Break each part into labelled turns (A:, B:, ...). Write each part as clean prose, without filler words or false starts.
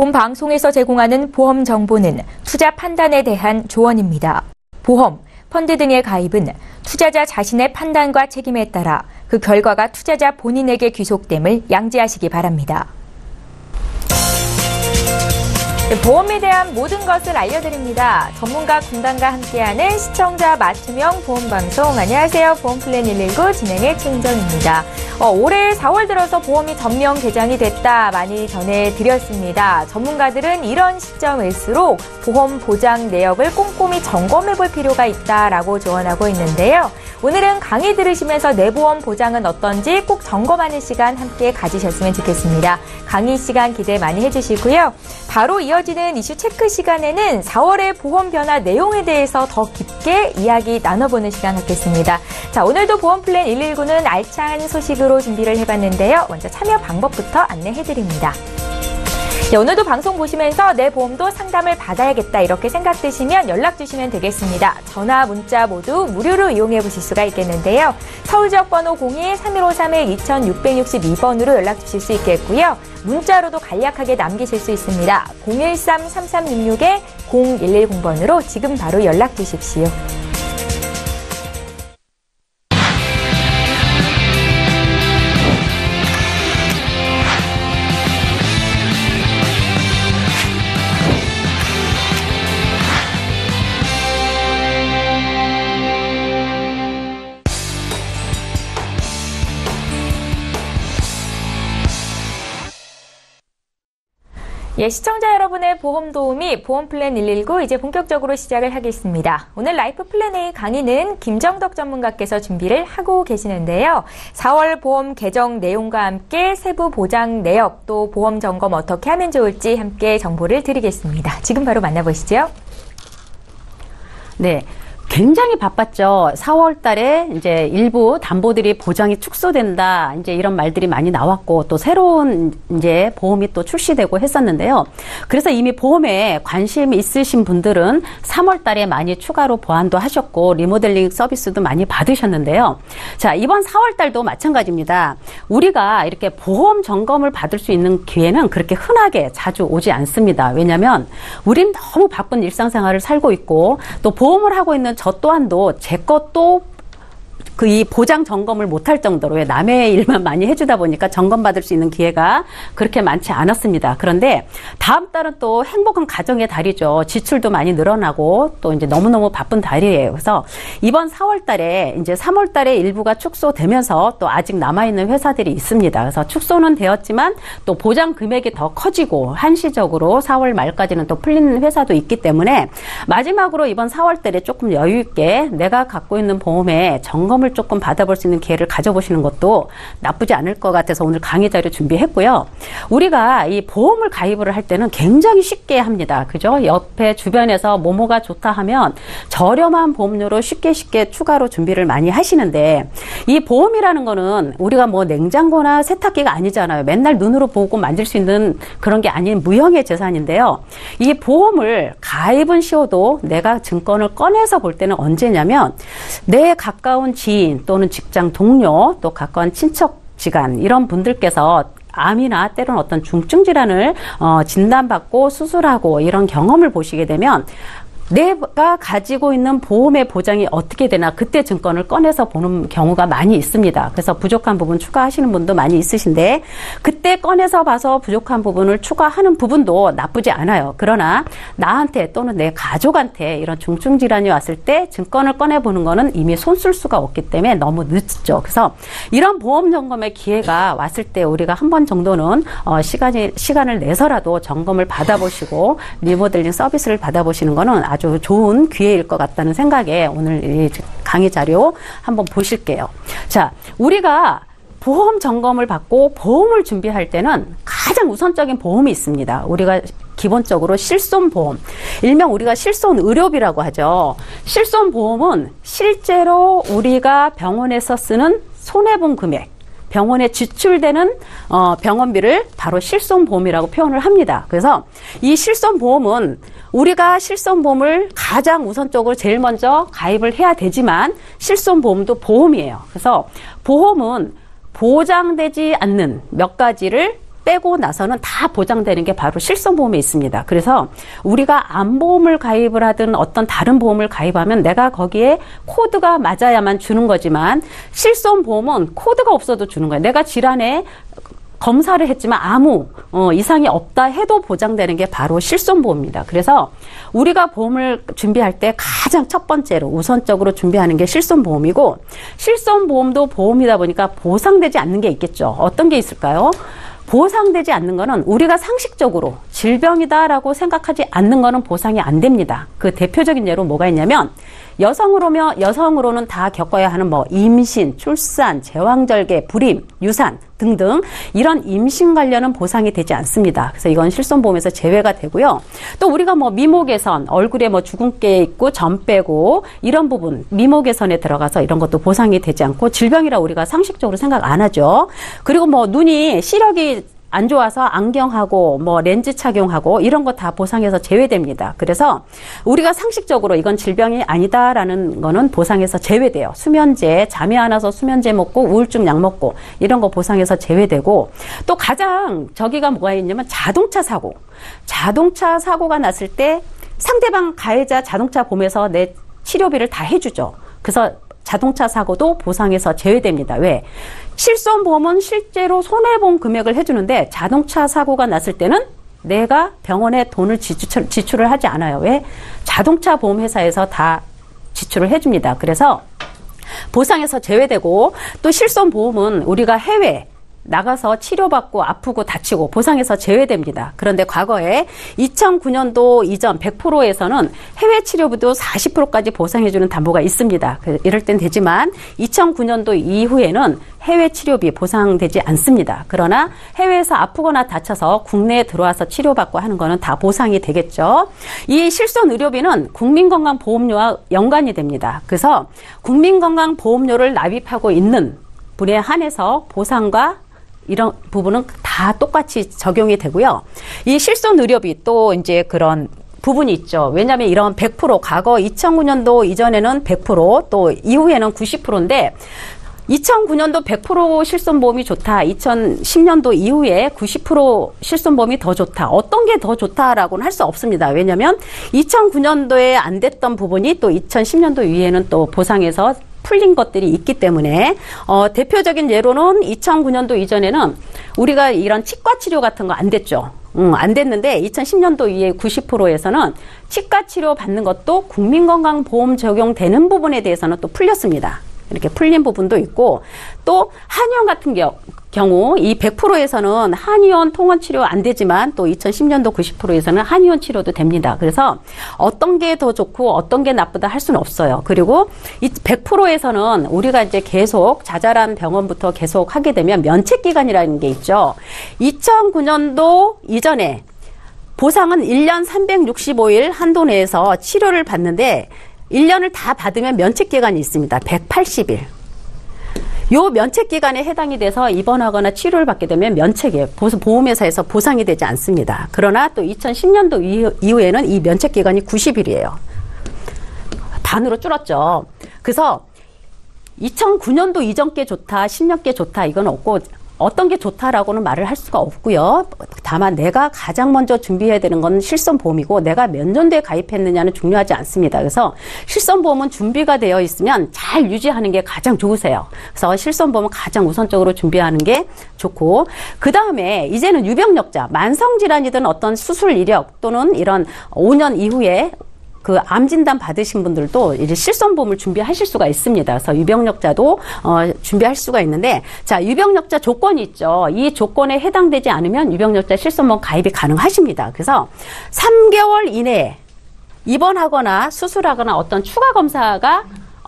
A: 본 방송에서 제공하는 보험 정보는 투자 판단에 대한 조언입니다. 보험, 펀드 등의 가입은 투자자 자신의 판단과 책임에 따라 그 결과가 투자자 본인에게 귀속됨을 양지하시기 바랍니다. 보험에 대한 모든 것을 알려드립니다. 전문가 군단과 함께하는 시청자 맞춤형 보험방송. 안녕하세요. 보험플랜 119 진행의 최은정입니다. 올해 4월 들어서 보험이 전면 개장이 됐다 많이 전해드렸습니다. 전문가들은 이런 시점일수록 보험 보장 내역을 꼼꼼히 점검해볼 필요가 있다라고 조언하고 있는데요. 오늘은 강의 들으시면서 내 보험 보장은 어떤지 꼭 점검하는 시간 함께 가지셨으면 좋겠습니다. 강의 시간 기대 많이 해주시고요. 바로 이어지는 이슈 체크 시간에는 4월의 보험 변화 내용에 대해서 더 깊게 이야기 나눠보는 시간 갖겠습니다. 자, 오늘도 보험플랜 119는 알찬 소식으로 준비를 해봤는데요. 먼저 참여 방법부터 안내해드립니다. 네, 오늘도 방송 보시면서 내 보험도 상담을 받아야겠다 이렇게 생각되시면 연락 주시면 되겠습니다. 전화, 문자 모두 무료로 이용해 보실 수가 있겠는데요. 서울 지역번호 02-3153-2662번으로 연락 주실 수 있겠고요. 문자로도 간략하게 남기실 수 있습니다. 013-3366-0110번으로 지금 바로 연락 주십시오. 예, 시청자 여러분의 보험 도우미 보험플랜 119 이제 본격적으로 시작을 하겠습니다. 오늘 라이프 플랜 A 강의는 김정덕 전문가께서 준비를 하고 계시는데요. 4월 보험 개정 내용과 함께 세부 보장 내역 또 보험 점검 어떻게 하면 좋을지 함께 정보를 드리겠습니다. 지금 바로 만나보시죠.
B: 네. 굉장히 바빴죠. 4월 달에 이제 일부 담보들이 보장이 축소된다. 이제 이런 말들이 많이 나왔고 또 새로운 이제 보험이 또 출시되고 했었는데요. 그래서 이미 보험에 관심이 있으신 분들은 3월 달에 많이 추가로 보완도 하셨고 리모델링 서비스도 많이 받으셨는데요. 자, 이번 4월 달도 마찬가지입니다. 우리가 이렇게 보험 점검을 받을 수 있는 기회는 그렇게 흔하게 자주 오지 않습니다. 왜냐하면 우린 너무 바쁜 일상생활을 살고 있고 또 보험을 하고 있는 저 또한도 제 것도 이 보장 점검을 못할 정도로 남의 일만 많이 해주다 보니까 점검받을 수 있는 기회가 그렇게 많지 않았습니다. 그런데 다음 달은 또 행복한 가정의 달이죠. 지출도 많이 늘어나고 또 이제 너무너무 바쁜 달이에요. 그래서 이번 4월 달에 이제 3월 달에 일부가 축소되면서 또 아직 남아있는 회사들이 있습니다. 그래서 축소는 되었지만 또 보장 금액이 더 커지고 한시적으로 4월 말까지는 또 풀리는 회사도 있기 때문에 마지막으로 이번 4월 달에 조금 여유 있게 내가 갖고 있는 보험에 점검을 조금 받아볼 수 있는 기회를 가져보시는 것도 나쁘지 않을 것 같아서 오늘 강의 자료 준비했고요. 우리가 이 보험을 가입을 할 때는 굉장히 쉽게 합니다. 그죠? 옆에 주변에서 뭐뭐가 좋다 하면 저렴한 보험료로 쉽게 추가로 준비를 많이 하시는데 이 보험이라는 거는 우리가 뭐 냉장고나 세탁기가 아니잖아요. 맨날 눈으로 보고 만질 수 있는 그런 게 아닌 무형의 재산인데요. 이 보험을 가입은 쉬워도 내가 증권을 꺼내서 볼 때는 언제냐면 내 가까운 지인 또는 직장 동료 또 가까운 친척 지간 이런 분들께서 암이나 때로는 어떤 중증 질환을 진단받고 수술하고 이런 경험을 보시게 되면 내가 가지고 있는 보험의 보장이 어떻게 되나 그때 증권을 꺼내서 보는 경우가 많이 있습니다. 그래서 부족한 부분 추가하시는 분도 많이 있으신데 그때 꺼내서 봐서 부족한 부분을 추가하는 부분도 나쁘지 않아요. 그러나 나한테 또는 내 가족한테 이런 중증 질환이 왔을 때 증권을 꺼내보는 거는 이미 손 쓸 수가 없기 때문에 너무 늦죠. 그래서 이런 보험 점검의 기회가 왔을 때 우리가 한 번 정도는 시간을 내서라도 점검을 받아보시고 리모델링 서비스를 받아보시는 거는 아주 좋은 기회일 것 같다는 생각에 오늘 이 강의 자료 한번 보실게요. 자, 우리가 보험 점검을 받고 보험을 준비할 때는 가장 우선적인 보험이 있습니다. 우리가 기본적으로 실손보험, 일명 우리가 실손의료비라고 하죠. 실손보험은 실제로 우리가 병원에서 쓰는 손해본 금액, 병원에 지출되는 병원비를 바로 실손보험이라고 표현을 합니다. 그래서 이 실손보험은 우리가 실손보험을 가장 우선적으로 제일 먼저 가입을 해야 되지만 실손보험도 보험이에요. 그래서 보험은 보장되지 않는 몇 가지를 빼고 나서는 다 보장되는 게 바로 실손보험에 있습니다. 그래서 우리가 암보험을 가입을 하든 어떤 다른 보험을 가입하면 내가 거기에 코드가 맞아야만 주는 거지만 실손보험은 코드가 없어도 주는 거예요. 내가 질환에 검사를 했지만 아무 이상이 없다 해도 보장되는 게 바로 실손보험입니다. 그래서 우리가 보험을 준비할 때 가장 첫 번째로 우선적으로 준비하는 게 실손보험이고, 실손보험도 보험이다 보니까 보상되지 않는 게 있겠죠. 어떤 게 있을까요? 보상되지 않는 거는 우리가 상식적으로 질병이다라고 생각하지 않는 거는 보상이 안 됩니다. 그 대표적인 예로 뭐가 있냐면, 여성으로는 다 겪어야 하는 뭐 임신, 출산, 제왕절개, 불임, 유산 등등 이런 임신 관련은 보상이 되지 않습니다. 그래서 이건 실손보험에서 제외가 되고요. 또 우리가 뭐 미모 개선, 얼굴에 뭐 주근깨 있고 점 빼고 이런 부분 미모 개선에 들어가서 이런 것도 보상이 되지 않고 질병이라 우리가 상식적으로 생각 안 하죠. 그리고 뭐 눈이 시력이 안 좋아서 안경하고 뭐 렌즈 착용하고 이런 거 다 보상에서 제외됩니다. 그래서 우리가 상식적으로 이건 질병이 아니다라는 거는 보상에서 제외돼요. 수면제, 잠이 안 와서 수면제 먹고 우울증 약 먹고 이런 거 보상에서 제외되고, 또 가장 저기가 뭐가 있냐면 자동차 사고가 났을 때 상대방 가해자 자동차 보면서 내 치료비를 다 해주죠. 그래서 자동차 사고도 보상에서 제외됩니다. 왜? 실손보험은 실제로 손해보험 금액을 해주는데 자동차 사고가 났을 때는 내가 병원에 돈을 지출을 하지 않아요. 왜? 자동차 보험회사에서 다 지출을 해줍니다. 그래서 보상에서 제외되고, 또 실손보험은 우리가 해외 나가서 치료받고 아프고 다치고 보상에서 제외됩니다. 그런데 과거에 2009년도 이전 100%에서는 해외 치료비도 40%까지 보상해주는 담보가 있습니다. 이럴 땐 되지만 2009년도 이후에는 해외 치료비 보상되지 않습니다. 그러나 해외에서 아프거나 다쳐서 국내에 들어와서 치료받고 하는 거는 다 보상이 되겠죠. 이 실손의료비는 국민건강보험료와 연관이 됩니다. 그래서 국민건강보험료를 납입하고 있는 분에 한해서 보상과 이런 부분은 다 똑같이 적용이 되고요. 이 실손의료비 또 이제 그런 부분이 있죠. 왜냐하면 이런 100% 과거 2009년도 이전에는 100% 또 이후에는 90%인데 2009년도 100% 실손보험이 좋다. 2010년도 이후에 90% 실손보험이 더 좋다. 어떤 게 더 좋다라고는 할 수 없습니다. 왜냐하면 2009년도에 안 됐던 부분이 또 2010년도 이후에는 또 보상에서 풀린 것들이 있기 때문에 대표적인 예로는 2009년도 이전에는 우리가 이런 치과 치료 같은 거 안 됐죠. 안 됐는데 2010년도 이후에 90%에서는 치과 치료 받는 것도 국민건강보험 적용되는 부분에 대해서는 또 풀렸습니다. 이렇게 풀린 부분도 있고, 또 한의원 같은 경우 이 100%에서는 한의원 통원 치료 안 되지만 또 2010년도 90%에서는 한의원 치료도 됩니다. 그래서 어떤 게 더 좋고 어떤 게 나쁘다 할 수는 없어요. 그리고 이 100%에서는 우리가 이제 계속 자잘한 병원부터 계속 하게 되면 면책기간이라는 게 있죠. 2009년도 이전에 보상은 1년 365일 한도 내에서 치료를 받는데 1년을 다 받으면 면책기간이 있습니다. 180일. 요 면책기간에 해당이 돼서 입원하거나 치료를 받게 되면 면책이에요. 보험회사에서 보상이 되지 않습니다. 그러나 또 2010년도 이후에는 이 면책기간이 90일이에요. 반으로 줄었죠. 그래서 2009년도 이전 게 좋다, 10년 게 좋다 이건 없고, 어떤 게 좋다라고는 말을 할 수가 없고요. 다만 내가 가장 먼저 준비해야 되는 건 실손보험이고, 내가 몇 년도에 가입했느냐는 중요하지 않습니다. 그래서 실손보험은 준비가 되어 있으면 잘 유지하는 게 가장 좋으세요. 그래서 실손보험은 가장 우선적으로 준비하는 게 좋고, 그 다음에 이제는 유병력자, 만성질환이든 어떤 수술 이력 또는 이런 5년 이후에 그 암 진단 받으신 분들도 이제 실손보험을 준비하실 수가 있습니다. 그래서 유병력자도 준비할 수가 있는데, 자, 유병력자 조건이 있죠. 이 조건에 해당되지 않으면 유병력자 실손보험 가입이 가능하십니다. 그래서 3개월 이내에 입원하거나 수술하거나 어떤 추가 검사가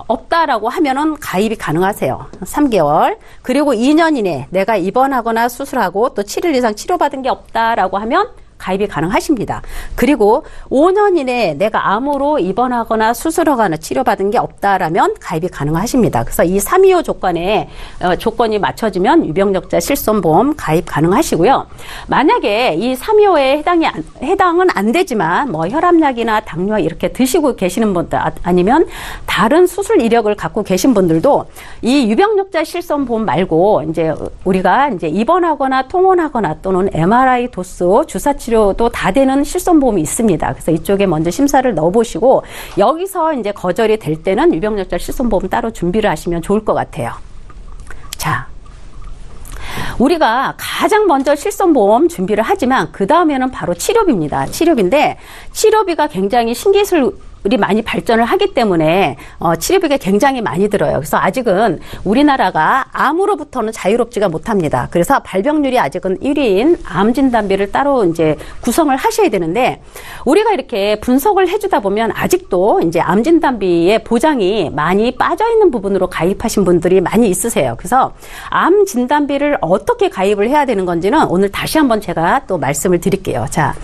B: 없다라고 하면은 가입이 가능하세요. 3개월. 그리고 2년 이내 내가 입원하거나 수술하고 또 7일 이상 치료받은 게 없다라고 하면 가입이 가능하십니다. 그리고 5년 이내에 내가 암으로 입원하거나 수술하거나 치료받은 게 없다라면 가입이 가능하십니다. 그래서 이 325 조건이 맞춰지면 유병력자 실손보험 가입 가능하시고요. 만약에 이 325에 해당은 안 되지만 뭐 혈압약이나 당뇨 이렇게 드시고 계시는 분들 아니면 다른 수술 이력을 갖고 계신 분들도 이 유병력자 실손보험 말고 이제 우리가 이제 입원하거나 통원하거나 또는 MRI 도수 주사 치료도 다 되는 실손보험이 있습니다. 그래서 이쪽에 먼저 심사를 넣어보시고 여기서 이제 거절이 될 때는 유병력자 실손보험 따로 준비를 하시면 좋을 것 같아요. 자, 우리가 가장 먼저 실손보험 준비를 하지만 그 다음에는 바로 치료비입니다. 치료비인데 치료비가 굉장히 신기술이 많이 발전을 하기 때문에 치료비가 굉장히 많이 들어요. 그래서 아직은 우리나라가 암으로부터는 자유롭지가 못합니다. 그래서 발병률이 아직은 1위인 암 진단비를 따로 이제 구성을 하셔야 되는데 우리가 이렇게 분석을 해주다 보면 아직도 이제 암 진단비의 보장이 많이 빠져 있는 부분으로 가입하신 분들이 많이 있으세요. 그래서 암 진단비를 어떻게 가입을 해야 되는 건지는 오늘 다시 한번 제가 또 말씀을 드릴게요. 자,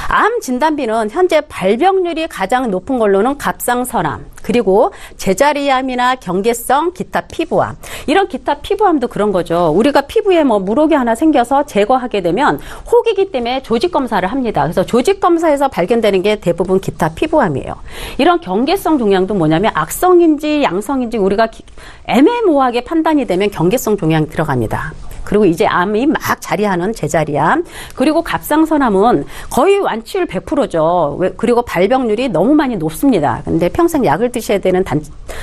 B: 암 진단비는 현재 발병률이 가장 높은 걸로 는 갑상선암, 그리고 제자리암이나 경계성 기타 피부암. 이런 기타 피부암도 그런 거죠. 우리가 피부에 뭐 물혹이 하나 생겨서 제거하게 되면 혹이기 때문에 조직 검사를 합니다. 그래서 조직 검사에서 발견되는 게 대부분 기타 피부암이에요. 이런 경계성 종양도 뭐냐면 악성인지 양성인지 우리가 애매모호하게 판단이 되면 경계성 종양이 들어갑니다. 그리고 이제 암이 막 자리하는 제자리암, 그리고 갑상선암은 거의 완치율 100%죠. 그리고 발병률이 너무 많이 높습니다. 근데 평생 약을 드셔야 되는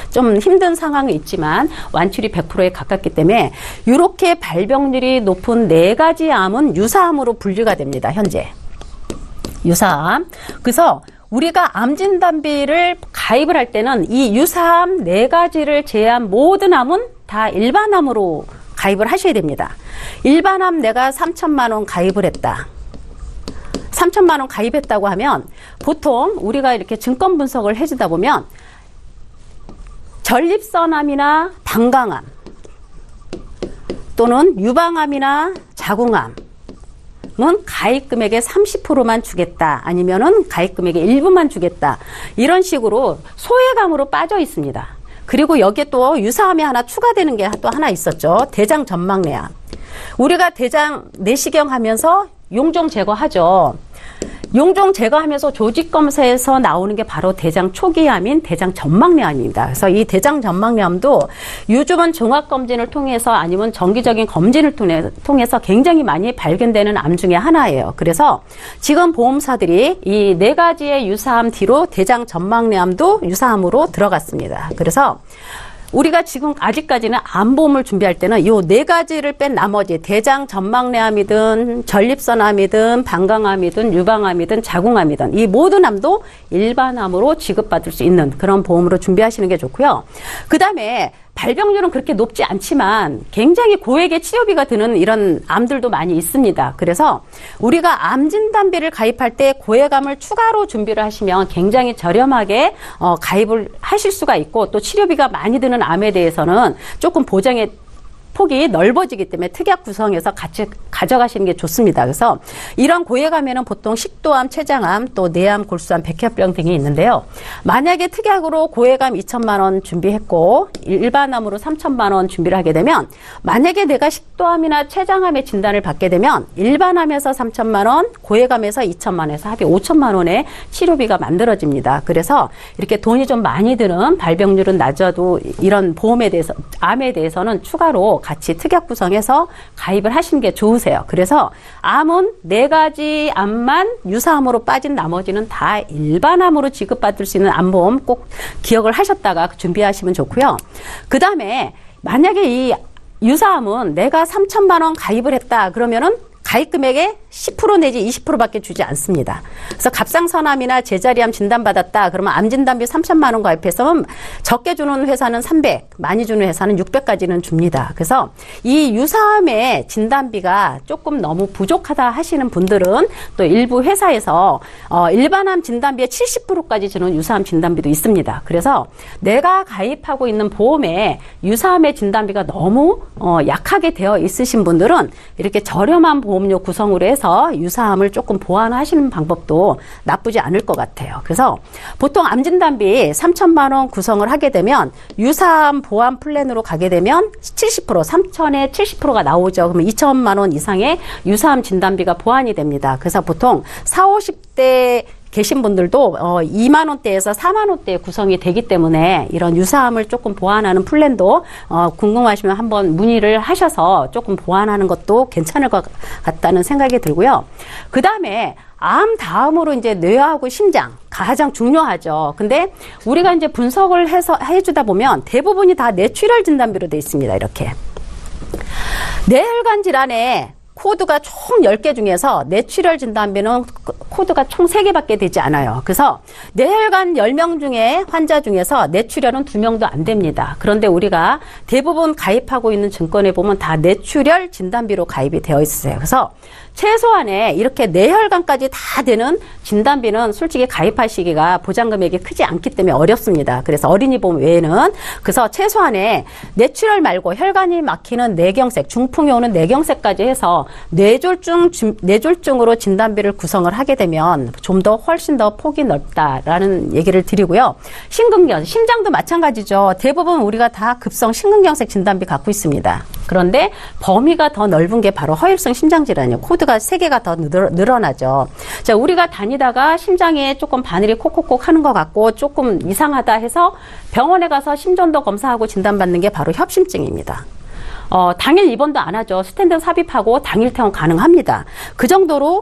B: 좀 힘든 상황이 있지만 완치율이 100%에 가깝기 때문에 이렇게 발병률이 높은 4가지 암은 유사암으로 분류가 됩니다. 현재. 유사암. 그래서 우리가 암 진단비를 가입을 할 때는 이 유사암 4가지를 제외한 모든 암은 다 일반암으로 가입을 하셔야 됩니다. 일반암 내가 3천만 원 가입을 했다. 3천만 원 가입했다고 하면 보통 우리가 이렇게 증권 분석을 해주다 보면 전립선암이나 방광암 또는 유방암이나 자궁암은 가입 금액의 30%만 주겠다. 아니면은 가입 금액의 일부만 주겠다. 이런 식으로 소외감으로 빠져 있습니다. 그리고 여기에 또 유사암이 하나 추가되는 게 또 하나 있었죠. 대장 전막내암. 우리가 대장 내시경 하면서 용종 제거하죠. 용종 제거하면서 조직 검사에서 나오는 게 바로 대장 초기암인 대장 전막내암입니다. 그래서 이 대장 전막내암도 요즘은 종합 검진을 통해서 아니면 정기적인 검진을 통해서 굉장히 많이 발견되는 암 중에 하나예요. 그래서 지금 보험사들이 이 4가지의 유사암 뒤로 대장 전막내암도 유사암으로 들어갔습니다. 그래서 우리가 지금 아직까지는 암보험을 준비할 때는 이 4가지를 뺀 나머지 대장 전막내암이든 전립선암이든 방광암이든 유방암이든 자궁암이든 이 모든 암도 일반암으로 지급받을 수 있는 그런 보험으로 준비하시는 게 좋고요. 그 다음에 발병률은 그렇게 높지 않지만 굉장히 고액의 치료비가 드는 이런 암들도 많이 있습니다. 그래서 우리가 암 진단비를 가입할 때 고액암을 추가로 준비를 하시면 굉장히 저렴하게 가입을 하실 수가 있고 또 치료비가 많이 드는 암에 대해서는 조금 보장의 폭이 넓어지기 때문에 특약 구성해서 같이 가져가시는 게 좋습니다. 그래서 이런 고액암에는 보통 식도암, 췌장암, 또 뇌암, 골수암, 백혈병 등이 있는데요. 만약에 특약으로 고액암 2천만 원 준비했고 일반암으로 3천만 원 준비를 하게 되면 만약에 내가 식도암이나 췌장암의 진단을 받게 되면 일반암에서 3천만 원, 고액암에서 2천만 원에서 합의 5천만 원의 치료비가 만들어집니다. 그래서 이렇게 돈이 좀 많이 드는 발병률은 낮아도 이런 보험에 대해서 암에 대해서는 추가로 같이 특약 구성해서 가입을 하시는 게 좋으세요. 그래서 암은 4가지 암만 유사암으로 빠진 나머지는 다 일반암으로 지급받을 수 있는 암보험 꼭 기억을 하셨다가 준비하시면 좋고요. 그 다음에 만약에 이 유사암은 내가 3천만 원 가입을 했다 그러면은 가입 금액의 10% 내지 20%밖에 주지 않습니다. 그래서 갑상선암이나 제자리암 진단받았다. 그러면 암 진단비 3천만 원 가입해서 적게 주는 회사는 300, 많이 주는 회사는 600까지는 줍니다. 그래서 이 유사암의 진단비가 조금 너무 부족하다 하시는 분들은 또 일부 회사에서 일반암 진단비의 70%까지 주는 유사암 진단비도 있습니다. 그래서 내가 가입하고 있는 보험에 유사암의 진단비가 너무 약하게 되어 있으신 분들은 이렇게 저렴한 보험료 구성으로 해서 해서 유사암을 조금 보완하시는 방법도 나쁘지 않을 것 같아요. 그래서 보통 암 진단비 3천만 원 구성을 하게 되면 유사암 보완 플랜으로 가게 되면 70%, 3천에 70%가 나오죠. 그러면 2천만 원 이상의 유사암 진단비가 보완이 됩니다. 그래서 보통 40, 50대 계신 분들도 2만 원대에서 4만 원대 구성이 되기 때문에 이런 유사암을 조금 보완하는 플랜도 궁금하시면 한번 문의를 하셔서 조금 보완하는 것도 괜찮을 것 같다는 생각이 들고요. 그 다음에 암 다음으로 이제 뇌하고 심장 가장 중요하죠. 근데 우리가 이제 분석을 해서 해주다 보면 대부분이 다 뇌출혈 진단비로 돼 있습니다. 이렇게 뇌혈관 질환에 코드가 총 10개 중에서 뇌출혈 진단비는 코드가 총 3개밖에 되지 않아요. 그래서 뇌혈관 10명 중에 환자 중에서 뇌출혈은 2명도 안 됩니다. 그런데 우리가 대부분 가입하고 있는 증권에 보면 다 뇌출혈 진단비로 가입이 되어 있어요. 그래서 최소한에 이렇게 뇌혈관까지 다 되는 진단비는 솔직히 가입하시기가 보장 금액이 크지 않기 때문에 어렵습니다. 그래서 어린이 보험 외에는 그래서 최소한에 뇌출혈 말고 혈관이 막히는 뇌경색, 중풍이 오는 뇌경색까지 해서 뇌졸중으로 진단비를 구성을 하게 되면 좀 더 훨씬 더 폭이 넓다라는 얘기를 드리고요. 심근경, 심장도 마찬가지죠. 대부분 우리가 다 급성 심근경색 진단비 갖고 있습니다. 그런데 범위가 더 넓은 게 바로 허혈성 심장질환이에요. 코드가 3개가 더 늘어나죠. 자, 우리가 다니다가 심장에 조금 바늘이 콕콕콕 하는 것 같고 조금 이상하다 해서 병원에 가서 심전도 검사하고 진단받는 게 바로 협심증입니다. 당일 입원도 안 하죠. 스탠드 삽입하고 당일 퇴원 가능합니다. 그 정도로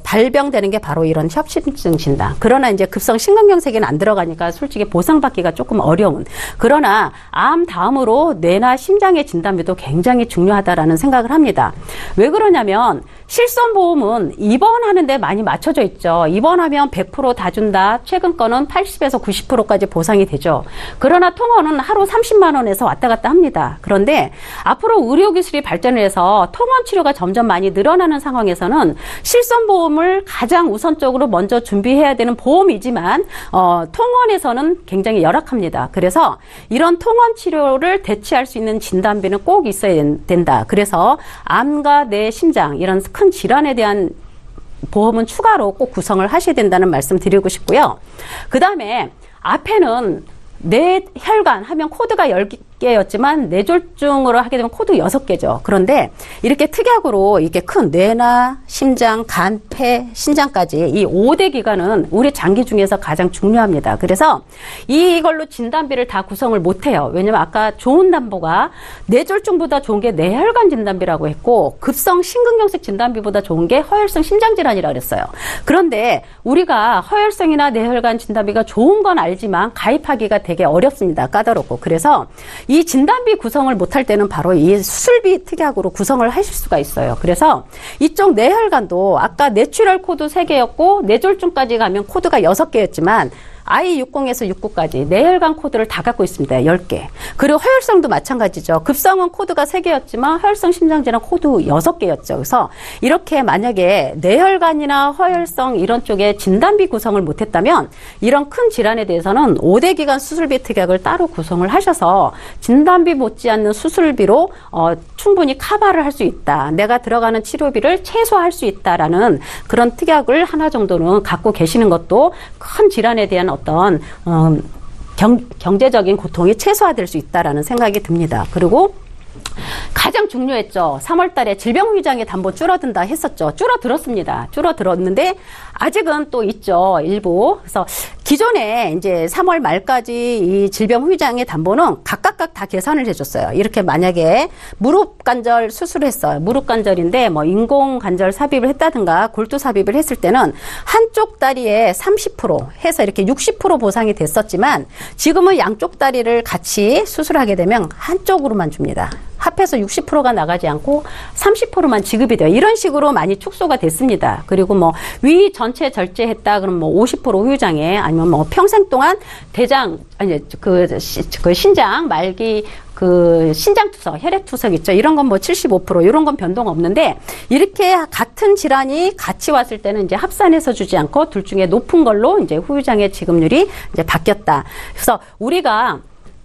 B: 발병되는 게 바로 이런 협심증 진단. 그러나 이제 급성 심근경색에는 안 들어가니까 솔직히 보상받기가 조금 어려운. 그러나 암 다음으로 뇌나 심장의 진단비도 굉장히 중요하다라는 생각을 합니다. 왜 그러냐면 실손보험은 입원하는데 많이 맞춰져 있죠. 입원하면 100% 다 준다. 최근 거는 80에서 90%까지 보상이 되죠. 그러나 통원은 하루 30만 원에서 왔다 갔다 합니다. 그런데 앞으로 의료기술이 발전을 해서 통원 치료가 점점 많이 늘어나는 상황에서는 실손보험을 가장 우선적으로 먼저 준비해야 되는 보험이지만 통원에서는 굉장히 열악합니다. 그래서 이런 통원 치료를 대체할 수 있는 진단비는 꼭 있어야 된다. 그래서 암과 뇌, 심장 이런 큰 질환에 대한 보험은 추가로 꼭 구성을 하셔야 된다는 말씀 드리고 싶고요. 그 다음에 앞에는 뇌혈관 하면 코드가 10개였지만 뇌졸중으로 하게 되면 코드 6개죠. 그런데 이렇게 특약으로 이렇게 큰 뇌나 심장, 간, 폐, 신장까지 이 5대 기관은 우리 장기 중에서 가장 중요합니다. 그래서 이걸로 진단비를 다 구성을 못해요. 왜냐면 아까 좋은 담보가 뇌졸중보다 좋은 게 뇌혈관 진단비라고 했고 급성 심근경색 진단비보다 좋은 게 허혈성 심장질환이라고 그랬어요. 그런데 우리가 허혈성이나 뇌혈관 진단비가 좋은 건 알지만 가입하기가 되게 어렵습니다. 까다롭고. 그래서 이 진단비 구성을 못할 때는 바로 이 수술비 특약으로 구성을 하실 수가 있어요. 그래서 이쪽 뇌혈관도 아까 뇌출혈 코드 3개였고 뇌졸중까지 가면 코드가 6개였지만 I60에서 69까지 뇌혈관 코드를 다 갖고 있습니다. 10개. 그리고 허혈성도 마찬가지죠. 급성은 코드가 3개였지만 허혈성 심장질환 코드 6개였죠. 그래서 이렇게 만약에 뇌혈관이나 허혈성 이런 쪽에 진단비 구성을 못했다면 이런 큰 질환에 대해서는 5대 기관 수술비 특약을 따로 구성을 하셔서 진단비 못지않는 수술비로 충분히 커버를 할 수 있다. 내가 들어가는 치료비를 최소화할 수 있다라는 그런 특약을 하나 정도는 갖고 계시는 것도 큰 질환에 대한 어떤 경제적인 고통이 최소화될 수 있다라는 생각이 듭니다. 그리고 가장 중요했죠. 3월 달에 질병휴장의 담보 줄어든다 했었죠. 줄어들었습니다. 줄어들었는데 아직은 또 있죠. 일부. 그래서 기존에 이제 3월 말까지 이 질병휴장의 담보는 각각 다 계산을 해줬어요. 이렇게 만약에 무릎 관절 수술을 했어요. 무릎 관절인데 뭐 인공 관절 삽입을 했다든가 골두 삽입을 했을 때는 한쪽 다리에 30% 해서 이렇게 60% 보상이 됐었지만 지금은 양쪽 다리를 같이 수술하게 되면 한쪽으로만 줍니다. 합해서 60%가 나가지 않고 30%만 지급이 돼요. 이런 식으로 많이 축소가 됐습니다. 그리고 뭐 위 전체 절제했다 그러면 뭐 50% 후유장애 아니면 뭐 평생 동안 대장 아니 그 신장 말기 그 신장투석, 혈액투석 있죠. 이런 건 뭐 75% 이런 건 변동 없는데 이렇게 같은 질환이 같이 왔을 때는 이제 합산해서 주지 않고 둘 중에 높은 걸로 이제 후유장애 지급률이 이제 바뀌었다. 그래서 우리가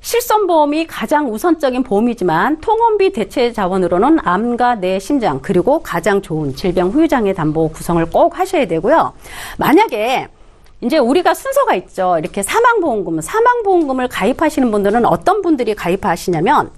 B: 실손보험이 가장 우선적인 보험이지만 통원비 대체 자원으로는 암과 뇌, 심장 그리고 가장 좋은 질병 후유장애 담보 구성을 꼭 하셔야 되고요. 만약에 이제 우리가 순서가 있죠. 이렇게 사망보험금을 가입하시는 분들은 어떤 분들이 가입하시냐면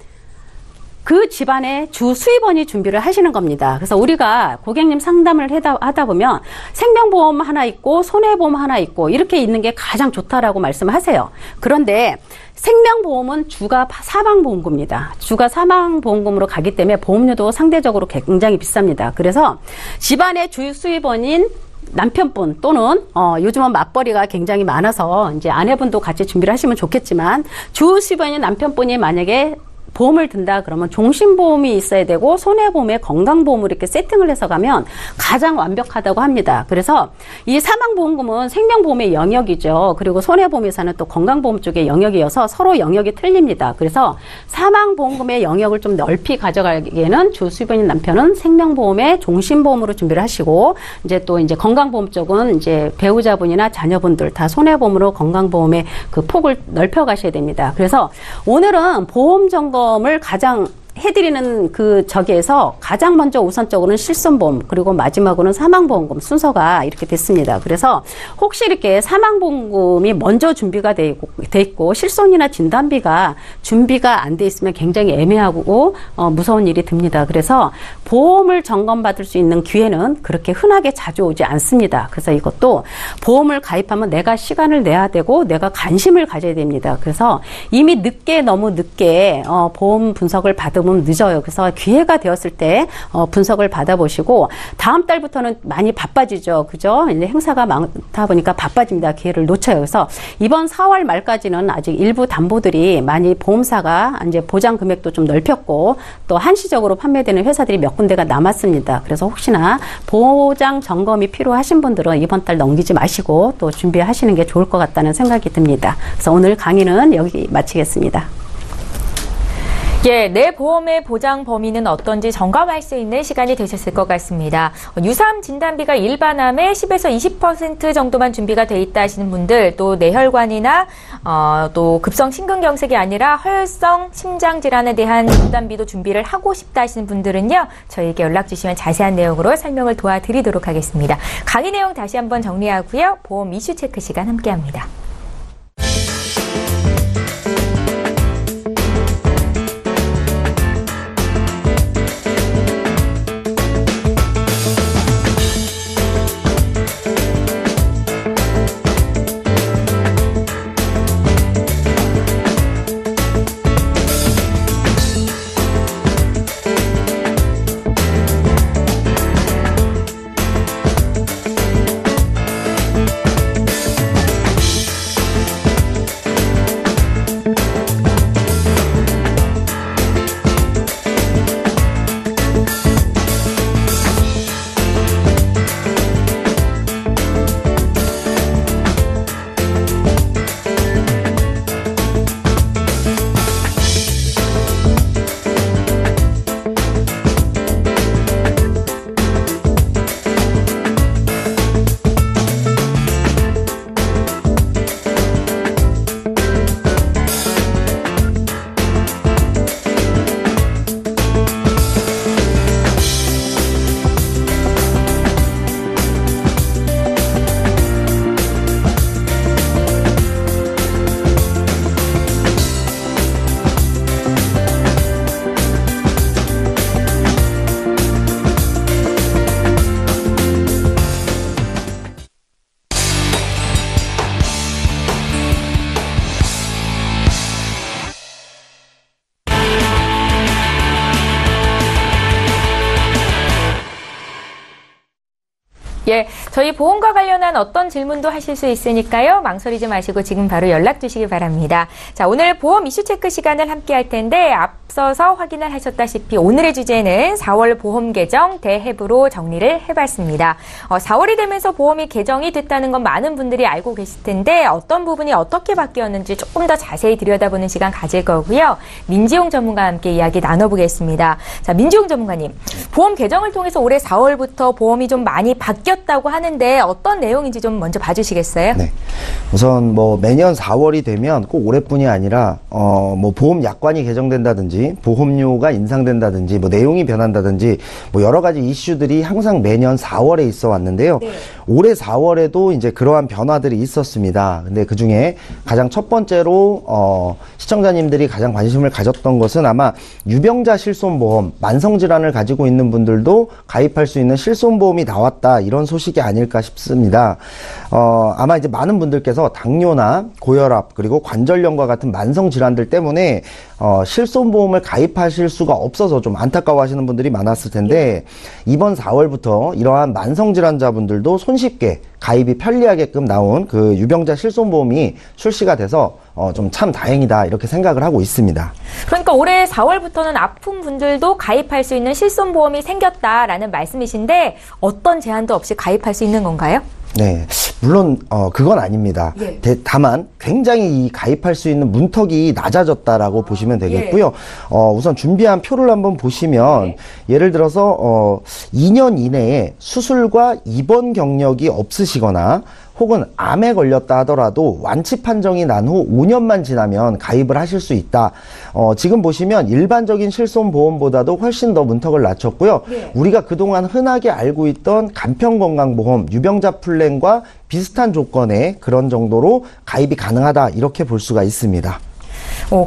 B: 그 집안의 주 수입원이 준비를 하시는 겁니다. 그래서 우리가 고객님 상담을 하다 보면 생명보험 하나 있고 손해보험 하나 있고 이렇게 있는 게 가장 좋다라고 말씀하세요. 그런데 생명보험은 주가 사망보험금입니다. 주가 사망보험금으로 가기 때문에 보험료도 상대적으로 굉장히 비쌉니다. 그래서 집안의 주 수입원인 남편분 또는 요즘은 맞벌이가 굉장히 많아서 이제 아내분도 같이 준비를 하시면 좋겠지만 주 수입원인 남편분이 만약에 보험을 든다 그러면 종신보험이 있어야 되고 손해보험에 건강보험을 이렇게 세팅을 해서 가면 가장 완벽하다고 합니다. 그래서 이 사망보험금은 생명보험의 영역이죠. 그리고 손해보험에서는 또 건강보험 쪽의 영역이어서 서로 영역이 틀립니다. 그래서 사망보험금의 영역을 좀 넓이 가져가기에는 주 수입원인 남편은 생명보험에 종신보험으로 준비를 하시고 이제 또 이제 건강보험 쪽은 이제 배우자분이나 자녀분들 다 손해보험으로 건강보험의 그 폭을 넓혀 가셔야 됩니다. 그래서 오늘은 보험 점검 을 가장 해드리는 그 저기에서 가장 먼저 우선적으로는 실손보험 그리고 마지막으로는 사망보험금 순서가 이렇게 됐습니다. 그래서 혹시 이렇게 사망보험금이 먼저 준비가 돼 있고 실손이나 진단비가 준비가 안 돼 있으면 굉장히 애매하고 무서운 일이 듭니다. 그래서 보험을 점검받을 수 있는 기회는 그렇게 흔하게 자주 오지 않습니다. 그래서 이것도 보험을 가입하면 내가 시간을 내야 되고 내가 관심을 가져야 됩니다. 그래서 이미 너무 늦게 보험 분석을 받으면 늦어요. 그래서 기회가 되었을 때 분석을 받아보시고 다음 달부터는 많이 바빠지죠. 그죠? 이제 행사가 많다 보니까 바빠집니다. 기회를 놓쳐요. 그래서 이번 4월 말까지는 아직 일부 담보들이 많이 보험사가 이제 보장 금액도 좀 넓혔고 또 한시적으로 판매되는 회사들이 몇 군데가 남았습니다. 그래서 혹시나 보장 점검이 필요하신 분들은 이번 달 넘기지 마시고 또 준비하시는 게 좋을 것 같다는 생각이 듭니다. 그래서 오늘 강의는 여기 마치겠습니다.
A: 예, 내 보험의 보장 범위는 어떤지 점검할 수 있는 시간이 되셨을 것 같습니다. 유사암 진단비가 일반암의 10에서 20% 정도만 준비가 돼 있다 하시는 분들, 또 뇌혈관이나 또 급성 심근경색이 아니라 허혈성 심장질환에 대한 진단비도 준비를 하고 싶다 하시는 분들은요, 저희에게 연락 주시면 자세한 내용으로 설명을 도와드리도록 하겠습니다. 강의 내용 다시 한번 정리하고요. 보험 이슈 체크 시간 함께합니다. 예, 저희 보험과 관련한 어떤 질문도 하실 수 있으니까요. 망설이지 마시고 지금 바로 연락 주시기 바랍니다. 자, 오늘 보험 이슈 체크 시간을 함께 할 텐데 앞서서 확인을 하셨다시피 오늘의 주제는 4월 보험 개정 대해부로 정리를 해봤습니다. 4월이 되면서 보험이 개정이 됐다는 건 많은 분들이 알고 계실 텐데 어떤 부분이 어떻게 바뀌었는지 조금 더 자세히 들여다보는 시간 가질 거고요. 민지용 전문가와 함께 이야기 나눠보겠습니다. 자, 민지용 전문가님, 보험 개정을 통해서 올해 4월부터 보험이 좀 많이 바뀌었다 생겼다고 하는데 어떤 내용인지 좀 먼저 봐주시겠어요?
C: 네. 우선 뭐 매년 4월이 되면 꼭 올해뿐이 아니라 뭐 보험 약관이 개정된다든지 보험료가 인상된다든지 뭐 내용이 변한다든지 뭐 여러 가지 이슈들이 항상 매년 4월에 있어 왔는데요.
A: 네.
C: 올해 4월에도 이제 그러한 변화들이 있었습니다. 근데 그 중에 가장 첫 번째로 시청자님들이 가장 관심을 가졌던 것은 아마 유병자 실손보험, 만성질환을 가지고 있는 분들도 가입할 수 있는 실손보험이 나왔다, 이런 소식이 아닐까 싶습니다. 아마 이제 많은 분들께서 당뇨나 고혈압 그리고 관절염과 같은 만성질환들 때문에 실손보험을 가입하실 수가 없어서 좀 안타까워하시는 분들이 많았을 텐데, 이번 4월부터 이러한 만성질환자분들도 손쉽게 가입이 편리하게끔 나온 그 유병자 실손보험이 출시가 돼서 좀 참 다행이다, 이렇게 생각을 하고 있습니다.
A: 그러니까 올해 4월부터는 아픈 분들도 가입할 수 있는 실손보험이 생겼다라는 말씀이신데 어떤 제한도 없이 가입할 수 있는 건가요?
C: 네, 물론 그건 아닙니다.
A: 예.
C: 다만 굉장히 이 가입할 수 있는 문턱이 낮아졌다라고 보시면 되겠고요. 우선 준비한 표를 한번 보시면, 예를 들어서 2년 이내에 수술과 입원 경력이 없으시거나 혹은 암에 걸렸다 하더라도 완치 판정이 난 후 5년만 지나면 가입을 하실 수 있다. 지금 보시면 일반적인 실손보험보다도 훨씬 더 문턱을 낮췄고요. 우리가 그동안 흔하게 알고 있던 간편건강보험, 유병자 플랜과 비슷한 조건의 그런 정도로 가입이 가능하다, 이렇게 볼 수가 있습니다.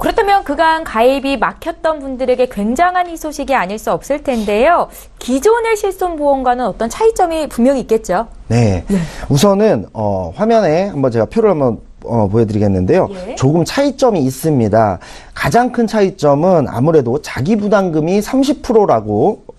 A: 그렇다면 그간 가입이 막혔던 분들에게 굉장한 희소식이 아닐 수 없을 텐데요. 기존의 실손보험과는 어떤 차이점이 분명히 있겠죠?
C: 네. 우선은 화면에 한번 제가 표를 한번 보여드리겠는데요. 조금 차이점이 있습니다. 가장 큰 차이점은 아무래도 자기부담금이 30%라고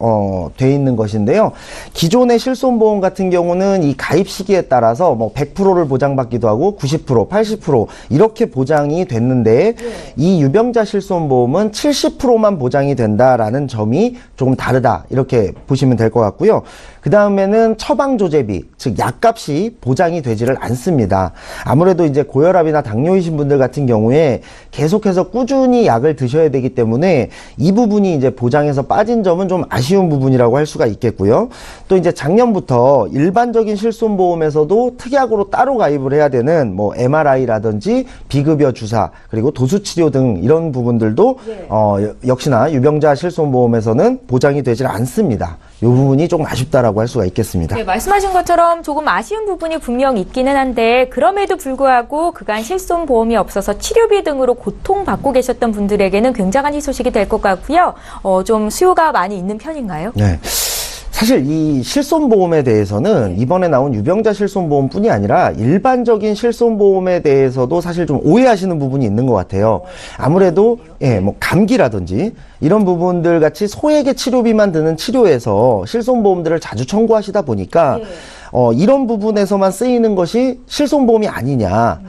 C: 돼 있는 것인데요. 기존의 실손보험 같은 경우는 이 가입 시기에 따라서 뭐 100%를 보장받기도 하고 90%, 80% 이렇게 보장이 됐는데, 이 유병자 실손보험은 70%만 보장이 된다라는 점이 조금 다르다, 이렇게 보시면 될 것 같고요. 그 다음에는 처방조제비, 즉 약값이 보장이 되지를 않습니다. 아무래도 이제 고혈압이나 당뇨이신 분들 같은 경우에 계속해서 꾸준히 약을 드셔야 되기 때문에 이 부분이 이제 보장에서 빠진 점은 좀 아쉬운 부분이라고 할 수가 있겠고요. 또 이제 작년부터 일반적인 실손보험에서도 특약으로 따로 가입을 해야 되는 뭐 MRI라든지 비급여 주사 그리고 도수치료 등 이런 부분들도 역시나 유병자 실손보험에서는 보장이 되질 않습니다. 이 부분이 조금 아쉽다라고 할 수가 있겠습니다.
A: 네, 말씀하신 것처럼 조금 아쉬운 부분이 분명 있기는 한데, 그럼에도 불구하고 그간 실손보험이 없어서 치료비 등으로 고통받고 계셨던 분들에게는 굉장한 희소식이 될 것 같고요. 좀 수요가 많이 있는 편인가요?
C: 네. 사실 이 실손보험에 대해서는 이번에 나온 유병자 실손보험뿐이 아니라 일반적인 실손보험에 대해서도 사실 좀 오해하시는 부분이 있는 것 같아요. 아무래도 뭐 감기라든지 이런 부분들 같이 소액의 치료비만 드는 치료에서 실손보험들을 자주 청구하시다 보니까 이런 부분에서만 쓰이는 것이 실손보험이 아니냐,